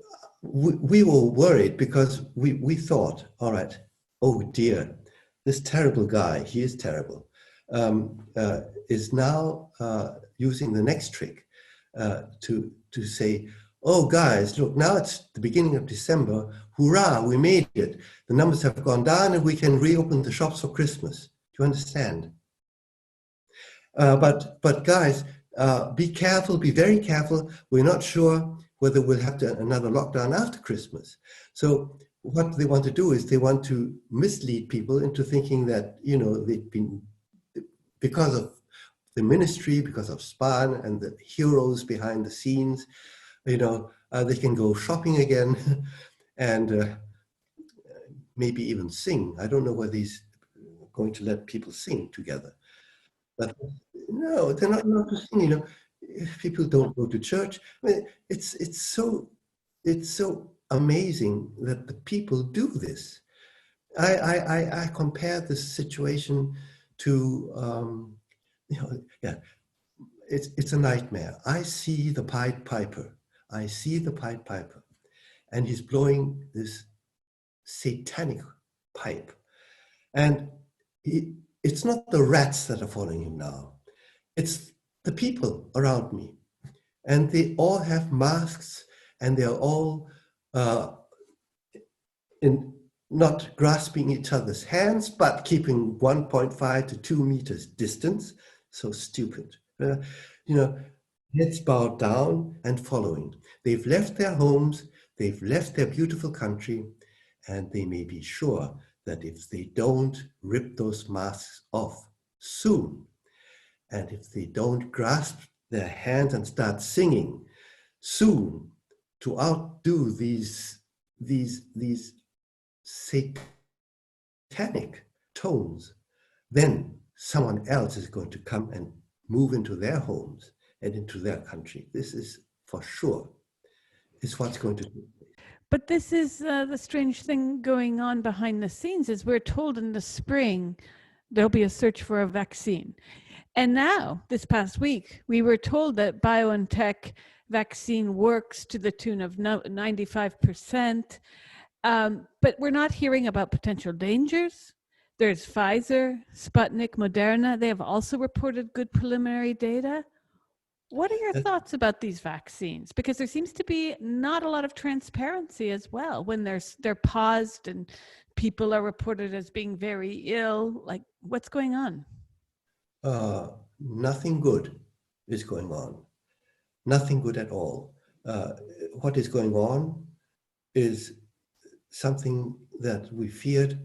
we were worried because we thought, all right, oh dear, this terrible guy, he is terrible, is now using the next trick to say, oh guys, look, now it's the beginning of December, hurrah, we made it. The numbers have gone down and we can reopen the shops for Christmas. Do you understand? But guys, be careful, be very careful. We're not sure whether we'll have another lockdown after Christmas. So what they want to do is they want to mislead people into thinking that, they've been, because of the ministry, because of Spahn and the heroes behind the scenes, they can go shopping again and maybe even sing. I don't know whether he's going to let people sing together. But no, they're not allowed to sing. People don't go to church. I mean, it's so amazing that the people do this. I compare this situation to it's a nightmare. I see the Pied Piper. And he's blowing this satanic pipe, and it's not the rats that are following him now. It's the people around me. And they all have masks, and they're all not grasping each other's hands, but keeping 1.5 to 2 meters distance. So stupid. Heads bowed down and following. They've left their homes, they've left their beautiful country, and they may be sure that if they don't rip those masks off soon, and if they don't grasp their hands and start singing soon to outdo these satanic tones, then someone else is going to come and move into their homes and into their country. This is for sure, is what's going to do. But this is the strange thing going on behind the scenes, is we're told in the spring there'll be a search for a vaccine. And now, this past week, we were told that BioNTech vaccine works to the tune of 95%, but we're not hearing about potential dangers. There's Pfizer, Sputnik, Moderna. They have also reported good preliminary data. What are your thoughts about these vaccines? Because there seems to be not a lot of transparency as well when they're paused and people are reported as being very ill. Like, what's going on? Nothing good is going on. Nothing good at all. What is going on is something that we feared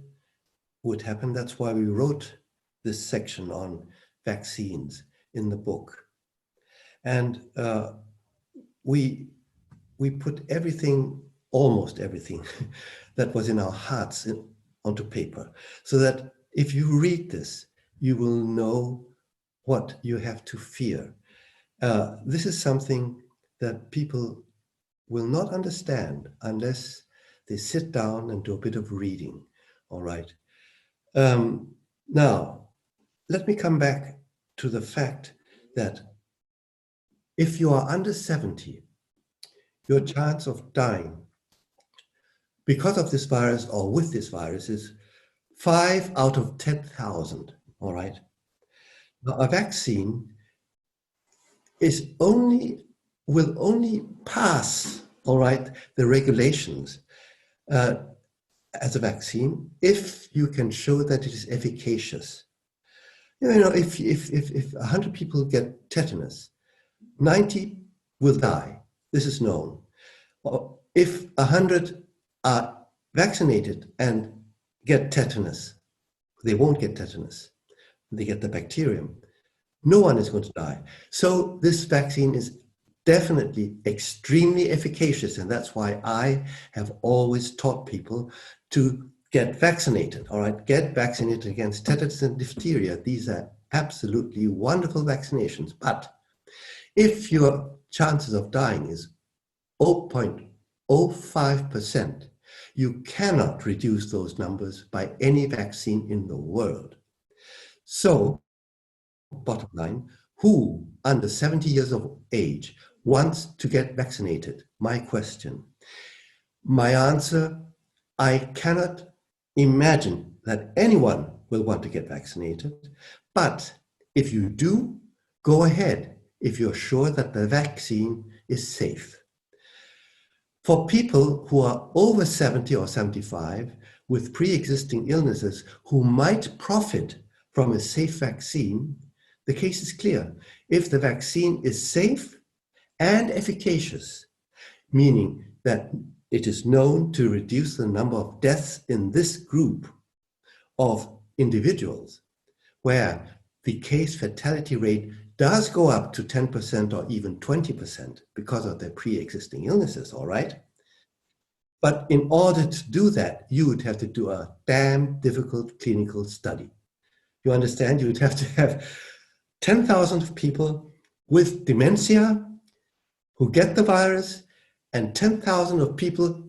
would happen. That's why we wrote this section on vaccines in the book. And we put everything, almost everything, that was in our hearts onto paper, so that if you read this, you will know what you have to fear. This is something that people will not understand unless they sit down and do a bit of reading, all right? Now, let me come back to the fact that if you are under 70, your chance of dying because of this virus or with this virus is 5 out of 10,000, all right? Now, a vaccine will only pass, all right, the regulations as a vaccine if you can show that it is efficacious. You know, if 100 people get tetanus, 90 will die. This is known. If 100 are vaccinated and get tetanus, they won't get tetanus. They get the bacterium. No one is going to die. So this vaccine is definitely extremely efficacious, and that's why I have always taught people to get vaccinated. All right, get vaccinated against tetanus and diphtheria. These are absolutely wonderful vaccinations. But if your chances of dying is 0.05%, you cannot reduce those numbers by any vaccine in the world. So, bottom line, who under 70 years of age wants to get vaccinated? My question. My answer, I cannot imagine that anyone will want to get vaccinated. But if you do, go ahead if you're sure that the vaccine is safe. For people who are over 70 or 75 with pre-existing illnesses who might profit from a safe vaccine, the case is clear. If the vaccine is safe and efficacious, meaning that it is known to reduce the number of deaths in this group of individuals, where the case fatality rate does go up to 10% or even 20% because of their pre-existing illnesses, all right? But in order to do that, you would have to do a damn difficult clinical study. You understand? You would have to have 10,000 people with dementia who get the virus and 10,000 of people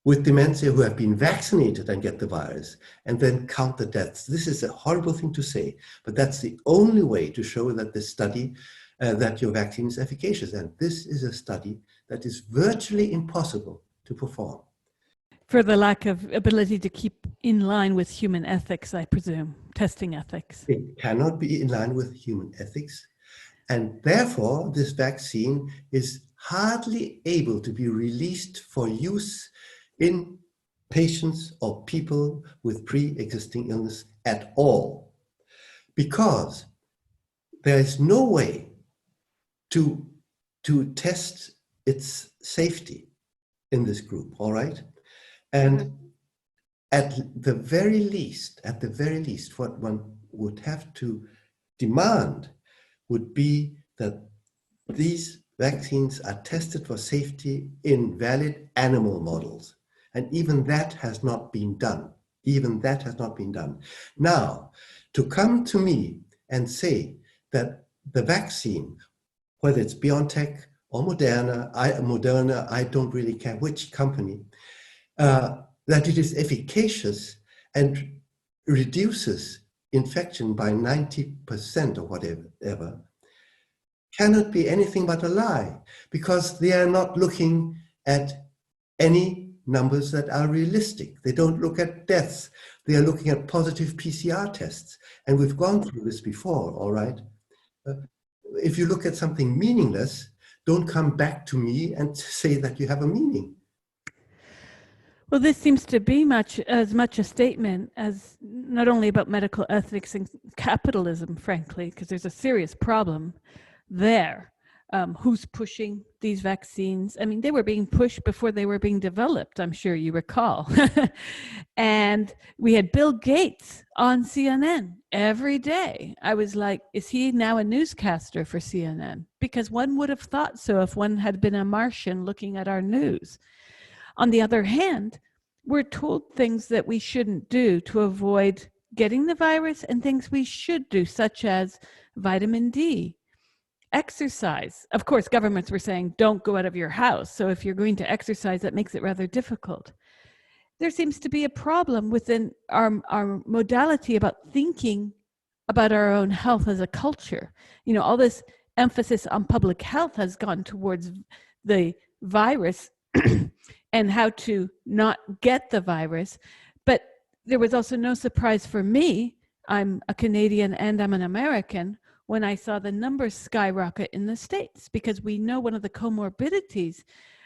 with dementia who have been vaccinated and get the virus, and then count the deaths. This is a horrible thing to say, but that's the only way to show that the study, that your vaccine is efficacious. And this is a study that is virtually impossible to perform. For the lack of ability to keep in line with human ethics, I presume, testing ethics. It cannot be in line with human ethics. And therefore, this vaccine is hardly able to be released for use in patients or people with pre-existing illness at all, because there is no way to test its safety in this group, all right? And at the very least, what one would have to demand would be that these vaccines are tested for safety in valid animal models. And even that has not been done. Now, to come to me and say that the vaccine, whether it's BioNTech or Moderna, I don't really care which company, that it is efficacious and reduces infection by 90% or whatever, cannot be anything but a lie, because they are not looking at any numbers that are realistic. They don't look at deaths. They are looking at positive PCR tests. And we've gone through this before, all right? If you look at something meaningless, don't come back to me and say that you have a meaning. Well, this seems to be as much a statement as not only about medical ethics and capitalism, frankly, because there's a serious problem there. Who's pushing these vaccines? I mean, they were being pushed before they were being developed, I'm sure you recall. And we had Bill Gates on CNN every day. I was like, is he now a newscaster for CNN? Because one would have thought so if one had been a Martian looking at our news. On the other hand, we're told things that we shouldn't do to avoid getting the virus, and things we should do, such as vitamin D, exercise. Of course, governments were saying, don't go out of your house. So if you're going to exercise, that makes it rather difficult. There seems to be a problem within our modality about thinking about our own health as a culture. You know, all this emphasis on public health has gone towards the virus and how to not get the virus. But there was also no surprise for me. I'm a Canadian and I'm an American when I saw the numbers skyrocket in the States, because we know one of the comorbidities,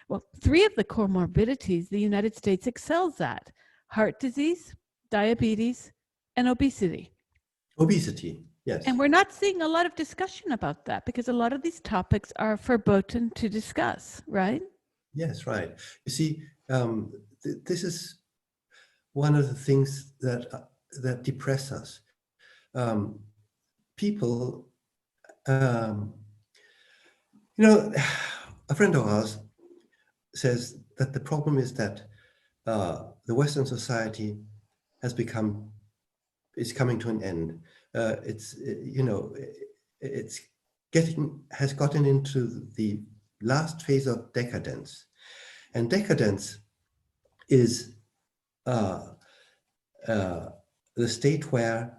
well, 3 of the comorbidities the United States excels at: heart disease, diabetes, and obesity. Obesity, yes. And we're not seeing a lot of discussion about that, because a lot of these topics are verboten to discuss, right? Yes, right. You see, this is one of the things that depress us. People, you know, a friend of ours says that the problem is that the Western society is coming to an end. Has gotten into the last phase of decadence, and decadence is the state where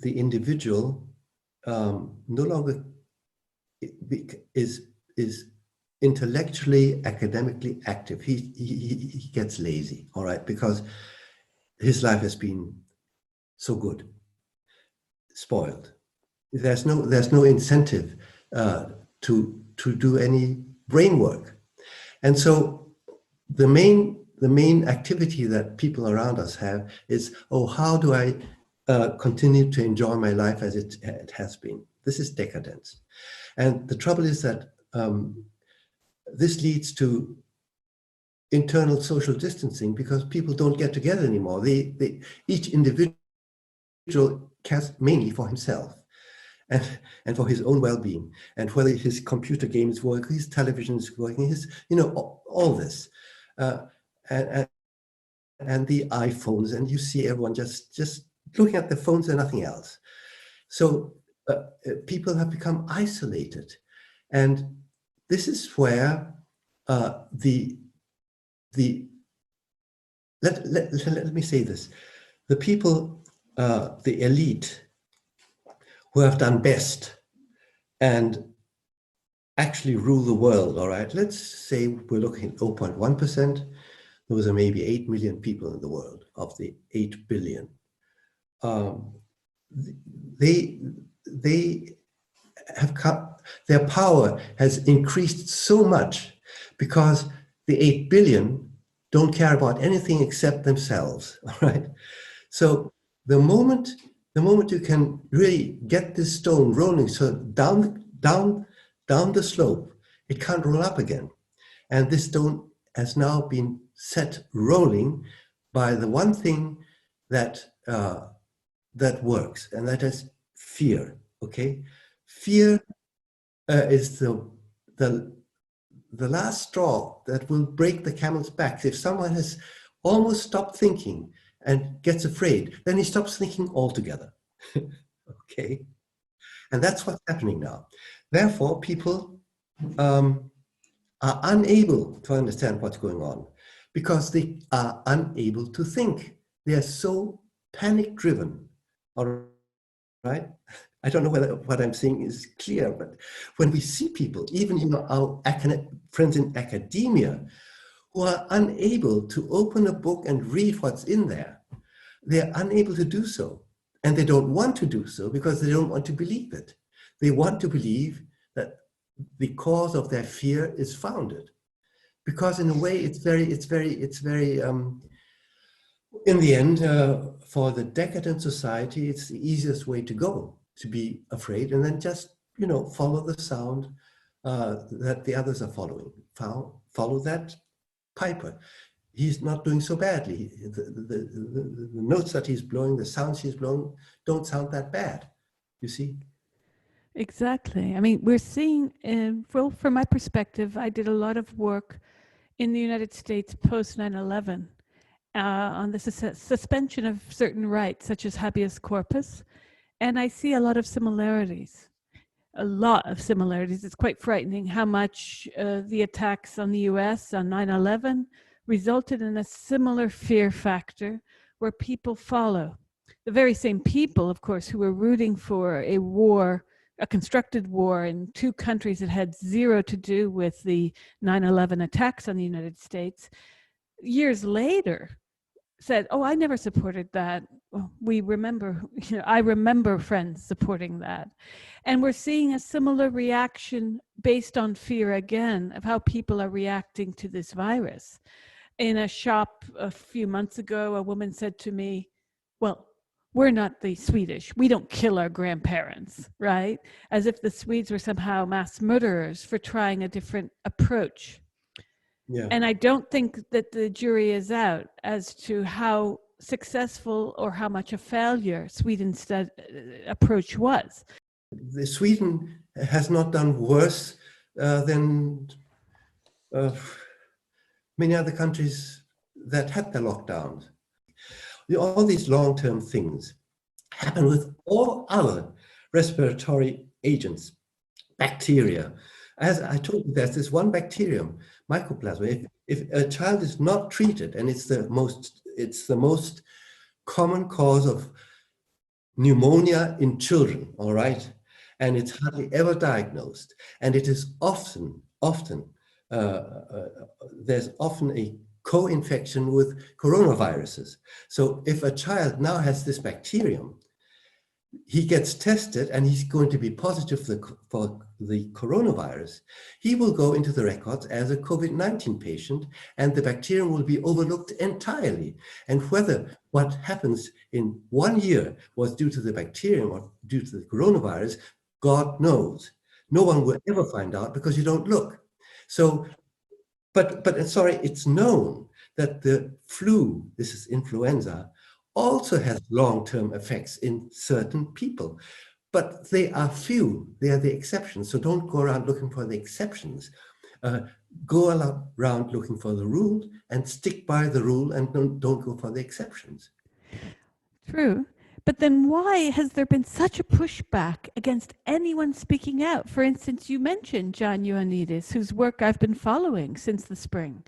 the individual no longer is intellectually, academically active. He gets lazy, all right, because his life has been so good, spoiled. There's no incentive to do any brain work, and so the main activity that people around us have is, oh, how do I continue to enjoy my life as it has been? This is decadence, and the trouble is that this leads to internal social distancing, because people don't get together anymore. Each individual cares mainly for himself and for his own well-being, and whether his computer games work, his television is working, all this, and the iPhones, and you see everyone just looking at the phones and nothing else. So people have become isolated, and this is where let me say this: the people, the elite, who have done best and actually rule the world, all right, let's say we're looking at 0.1%. Those are maybe 8 million people in the world of the 8 billion. They have their power has increased so much because the 8 billion don't care about anything except themselves, all right? So the moment you can really get this stone rolling, so down the slope, it can't roll up again. And this stone has now been set rolling by the one thing that works, and that is fear. Okay, fear is the last straw that will break the camel's back. If someone has almost stopped thinking and gets afraid, then he stops thinking altogether. Okay, and that's what's happening now. Therefore, people are unable to understand what's going on because they are unable to think. They are so panic-driven, all right? I don't know whether what I'm saying is clear, but when we see people, even our friends in academia, who are unable to open a book and read what's in there, they're unable to do so. And they don't want to do so because they don't want to believe it. They want to believe that the cause of their fear is founded. Because in a way, it's very, in the end, for the decadent society, it's the easiest way to go, to be afraid and then just, follow the sound that the others are following. Follow that piper. He's not doing so badly. The notes that he's blowing, the sounds he's blowing, don't sound that bad, you see? Exactly. I mean, we're seeing, well, from my perspective, I did a lot of work in the United States post 9/11 on the suspension of certain rights, such as habeas corpus. And I see a lot of similarities. A lot of similarities. It's quite frightening how much the attacks on the US on 9/11 resulted in a similar fear factor where people follow. The very same people, of course, who were rooting for a war, a constructed war in two countries that had zero to do with the 9/11 attacks on the United States, years later said, "Oh, I never supported that." Well, we remember, I remember friends supporting that. And we're seeing a similar reaction based on fear again of how people are reacting to this virus. In a shop a few months ago, a woman said to me, "Well, we're not the Swedish. We don't kill our grandparents," right? As if the Swedes were somehow mass murderers for trying a different approach. Yeah. And I don't think that the jury is out as to how successful or how much a failure Sweden's approach was. Sweden has not done worse than many other countries that had the lockdowns. All these long-term things happen with all other respiratory agents, bacteria. As I told you, there's this one bacterium, mycoplasma. If a child is not treated, and it's the most common cause of pneumonia in children, all right? And it's hardly ever diagnosed. And it is often, there's often a co-infection with coronaviruses. So if a child now has this bacterium, he gets tested and he's going to be positive for the coronavirus, he will go into the records as a COVID-19 patient and the bacterium will be overlooked entirely. And whether what happens in 1 year was due to the bacterium or due to the coronavirus, God knows. No one will ever find out because you don't look. So, but sorry, it's known that the flu, this is influenza, also has long-term effects in certain people, but they are few. They are the exceptions. So don't go around looking for the exceptions. Go around looking for the rule and stick by the rule and don't go for the exceptions. True. But then why has there been such a pushback against anyone speaking out? For instance, you mentioned John Ioannidis, whose work I've been following since the spring.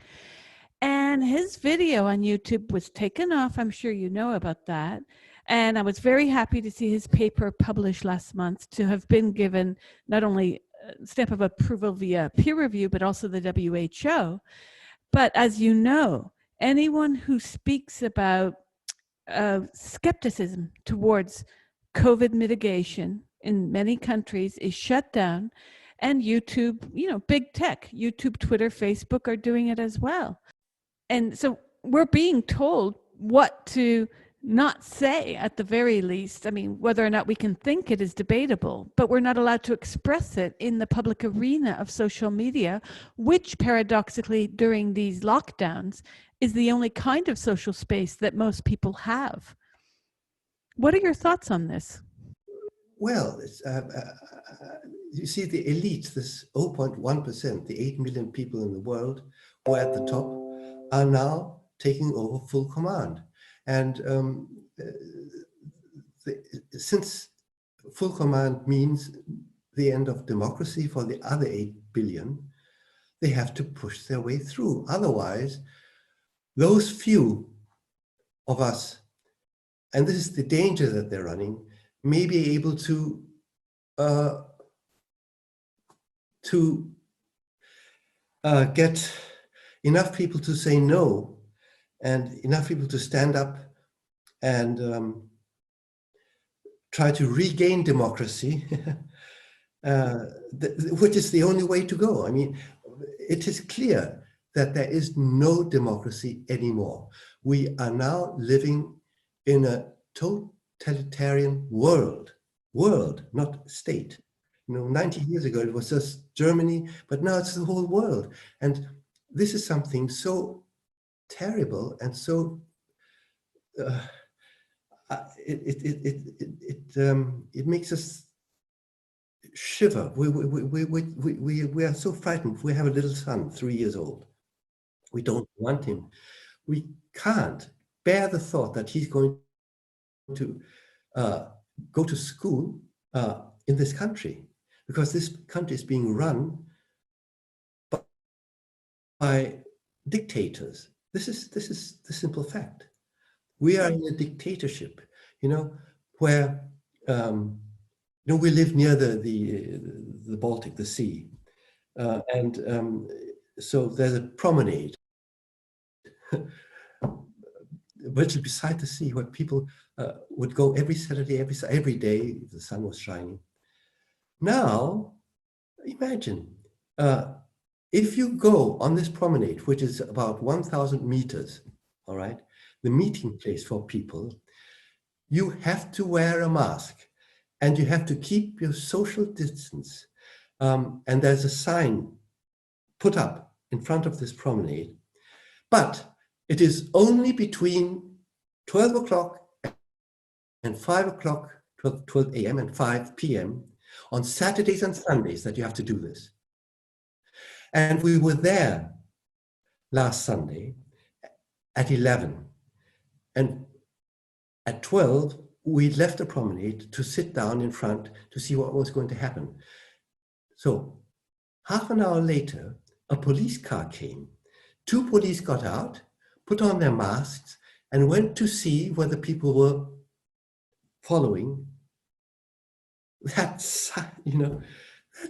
And his video on YouTube was taken off. I'm sure you know about that. And I was very happy to see his paper published last month to have been given not only a stamp of approval via peer review, but also the WHO. But as you know, anyone who speaks about skepticism towards COVID mitigation in many countries is shut down. And YouTube, big tech, YouTube, Twitter, Facebook are doing it as well. And so we're being told what to not say at the very least. I mean, whether or not we can think it is debatable, but we're not allowed to express it in the public arena of social media, which paradoxically during these lockdowns is the only kind of social space that most people have. What are your thoughts on this? Well, you see the elite, this 0.1%, the 8 million people in the world who are at the top, are now taking over full command. And since full command means the end of democracy for the other 8 billion, they have to push their way through. Otherwise, those few of us, and this is the danger that they're running, may be able uh, to get enough people to say no and enough people to stand up and try to regain democracy, which is the only way to go. I mean, it is clear that there is no democracy anymore. We are now living in a totalitarian world, not state. 90 years ago, it was just Germany, but now it's the whole world. And this is something so terrible and so it makes us shiver. We are so frightened. We have a little son, 3 years old. We don't want him. We can't bear the thought that he's going to go to school in this country, because this country is being run by dictators. This is the simple fact. We are in a dictatorship, where we live near the Baltic, the sea, and so there's a promenade, which is beside the sea, where people would go every Saturday, every day if the sun was shining. Now, imagine if you go on this promenade, which is about 1,000 meters, all right, the meeting place for people, you have to wear a mask and you have to keep your social distance. And there's a sign put up in front of this promenade, but it is only between 12 o'clock and 5 o'clock, 12 a.m. and 5 p.m. on Saturdays and Sundays that you have to do this. And we were there last Sunday at 11. And at 12, we left the promenade to sit down in front to see what was going to happen. So half an hour later, a police car came. 2 police got out, put on their masks, and went to see whether people were following. That's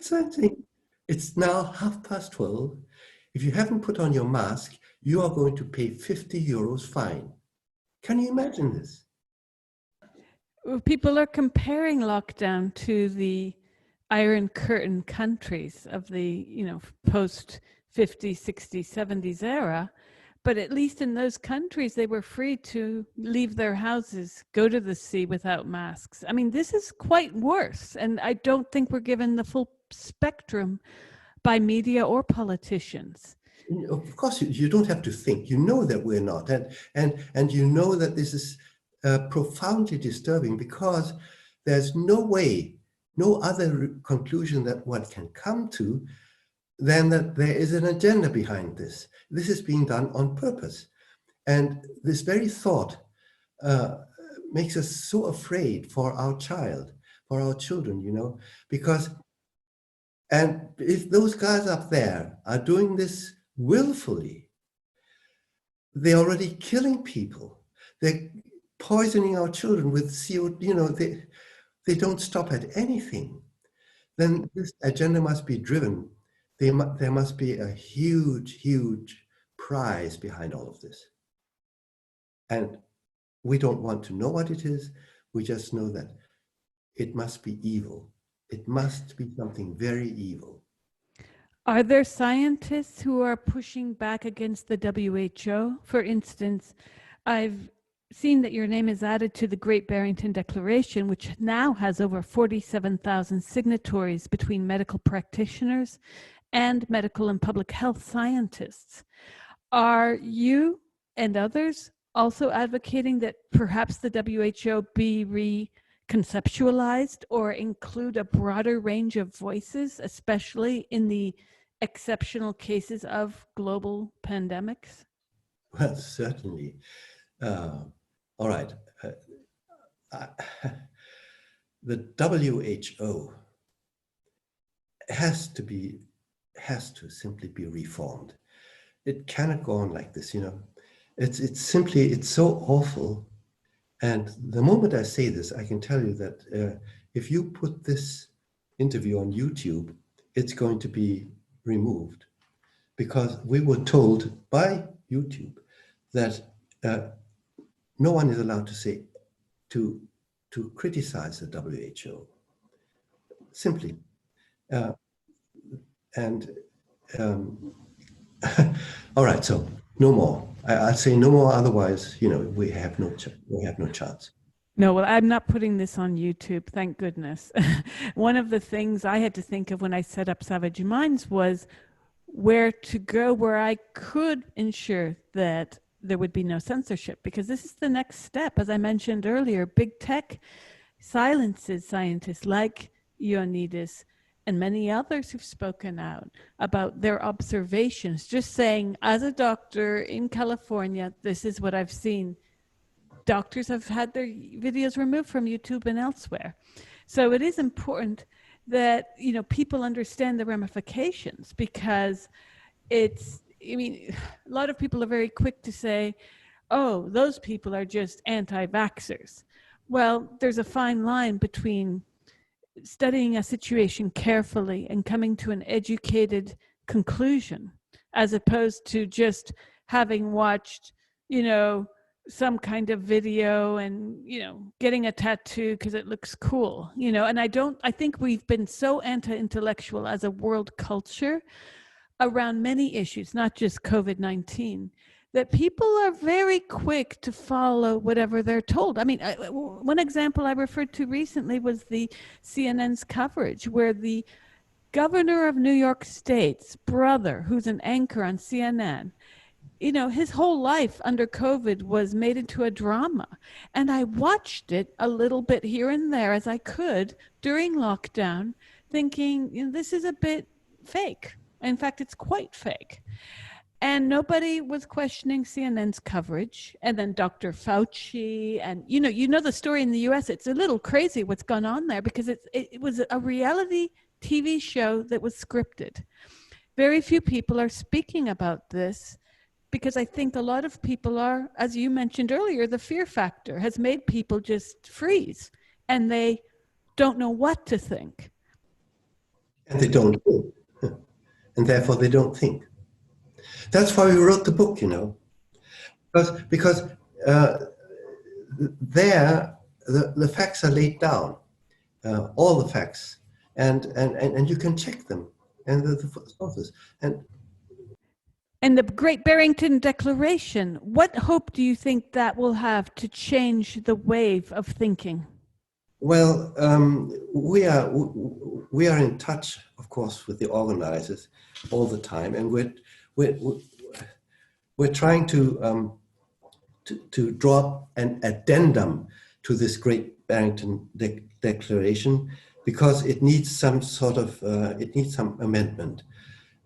something. It's now 12:30. If you haven't put on your mask, you are going to pay 50 euros fine. Can you imagine this? People are comparing lockdown to the Iron Curtain countries of the, post 50s, 60s, 70s era. But at least in those countries, they were free to leave their houses, go to the sea without masks. I mean, this is quite worse. And I don't think we're given the full spectrum by media or politicians. Of course, you don't have to think. You know that we're not. And you know that this is profoundly disturbing, because there's no way, no other conclusion that one can come to than that there is an agenda behind this. This is being done on purpose. And this very thought makes us so afraid for our child, for our children, because, and if those guys up there are doing this willfully, they're already killing people. They're poisoning our children with CO2, they don't stop at anything. Then this agenda must be driven. There must be a huge, huge prize behind all of this. And we don't want to know what it is. We just know that it must be evil. It must be something very evil. Are there scientists who are pushing back against the WHO? For instance, I've seen that your name is added to the Great Barrington Declaration, which now has over 47,000 signatories between medical practitioners and medical and public health scientists. Are you and others also advocating that perhaps the WHO be reconceptualized or include a broader range of voices, especially in the exceptional cases of global pandemics? Well, certainly. All right. The WHO has to simply be reformed. It cannot go on like this, It's so awful And the moment I say this, I can tell you that if you put this interview on YouTube, it's going to be removed, because we were told by YouTube that no one is allowed to say to criticize the WHO. Simply. And all right, so no more. I'd say no more. Otherwise, we have no chance. No, well, I'm not putting this on YouTube, thank goodness. One of the things I had to think of when I set up Savage Minds was where to go, where I could ensure that there would be no censorship, because this is the next step. As I mentioned earlier, big tech silences scientists like Ioannidis and many others who've spoken out about their observations, just saying, as a doctor in California, this is what I've seen. Doctors have had their videos removed from YouTube and elsewhere. So it is important that, people understand the ramifications, because a lot of people are very quick to say, oh, those people are just anti-vaxxers. Well, there's a fine line between studying a situation carefully and coming to an educated conclusion, as opposed to just having watched, some kind of video and, getting a tattoo because it looks cool, and I think we've been so anti-intellectual as a world culture around many issues, not just COVID-19, that people are very quick to follow whatever they're told. One example I referred to recently was the CNN's coverage, where the governor of New York State's brother, who's an anchor on CNN, his whole life under COVID was made into a drama. And I watched it a little bit here and there as I could during lockdown, thinking, this is a bit fake. In fact, it's quite fake. And nobody was questioning CNN's coverage. And then Dr. Fauci, and the story in the US, it's a little crazy what's gone on there, because it was a reality TV show that was scripted. Very few people are speaking about this, because I think a lot of people are, as you mentioned earlier, the fear factor has made people just freeze, and they don't know what to think. And they don't think. And therefore they don't think. That's why we wrote the book, because there the facts are laid down, all the facts, and you can check them, and the sources. And the Great Barrington Declaration, what hope do you think that will have to change the wave of thinking? Well, we are in touch, of course, with the organizers all the time, and we're trying to draw an addendum to this Great Barrington Declaration, because it needs some sort of some amendment.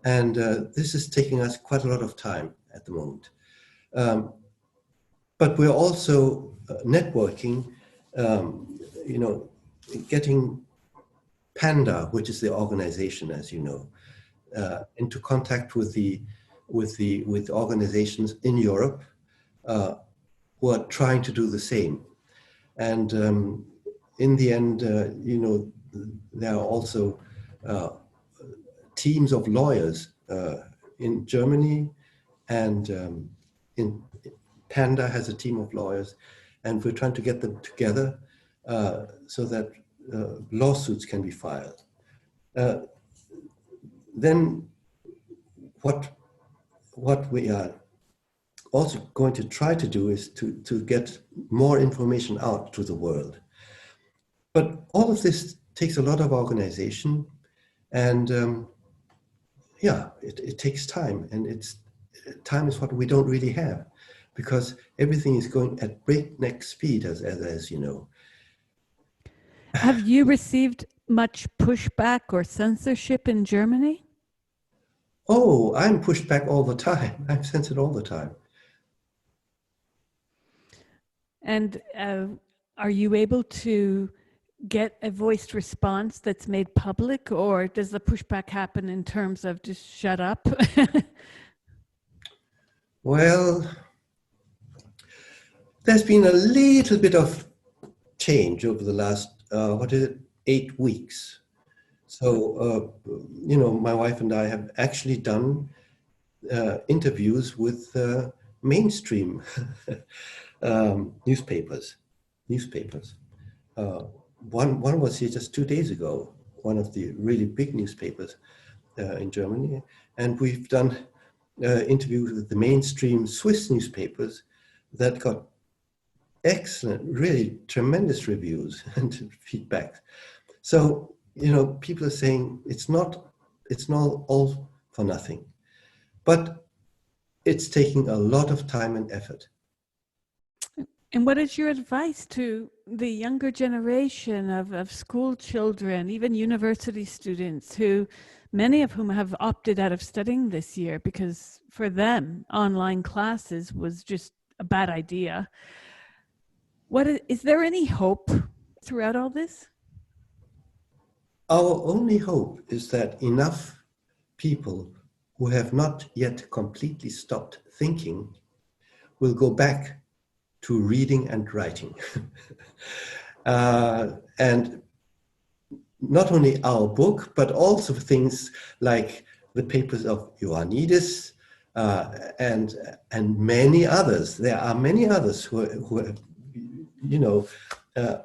And this is taking us quite a lot of time at the moment. But we're also networking, getting PANDA, which is the organization, as you know, into contact with organizations in Europe who are trying to do the same. And in the end, there are also teams of lawyers in Germany, and in PANDA has a team of lawyers, and we're trying to get them together so that lawsuits can be filed. Then what we are also going to try to do is to get more information out to the world. But all of this takes a lot of organization, and it takes time, and time is what we don't really have, because everything is going at breakneck speed, as you know. Have you received much pushback or censorship in Germany? Oh, I'm pushed back all the time. I'm censored all the time. And are you able to get a voiced response that's made public, or does the pushback happen in terms of just shut up? Well, There's been a little bit of change over the last, 8 weeks. So, my wife and I have actually done interviews with mainstream newspapers. Uh, one was here just 2 days ago, one of the really big newspapers in Germany, and we've done interviews with the mainstream Swiss newspapers that got excellent, really tremendous reviews and feedback. So, people are saying it's not all for nothing, but it's taking a lot of time and effort. And what is your advice to the younger generation of school children, even university students, who many of whom have opted out of studying this year because for them online classes was just a bad idea? Is there any hope throughout all this? Our only hope is that enough people who have not yet completely stopped thinking will go back to reading and writing. And not only our book, but also things like the papers of Ioannidis and many others. There are many others who have,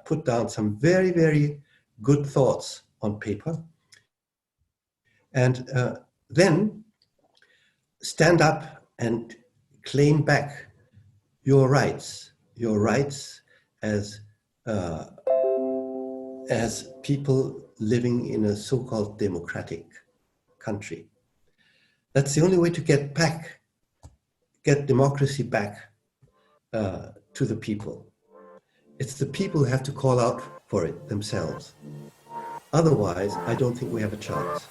put down some very, very good thoughts on paper. And then stand up and claim back your rights as people living in a so-called democratic country. That's the only way to get democracy back to the people. It's the people who have to call out for it themselves. Otherwise, I don't think we have a chance.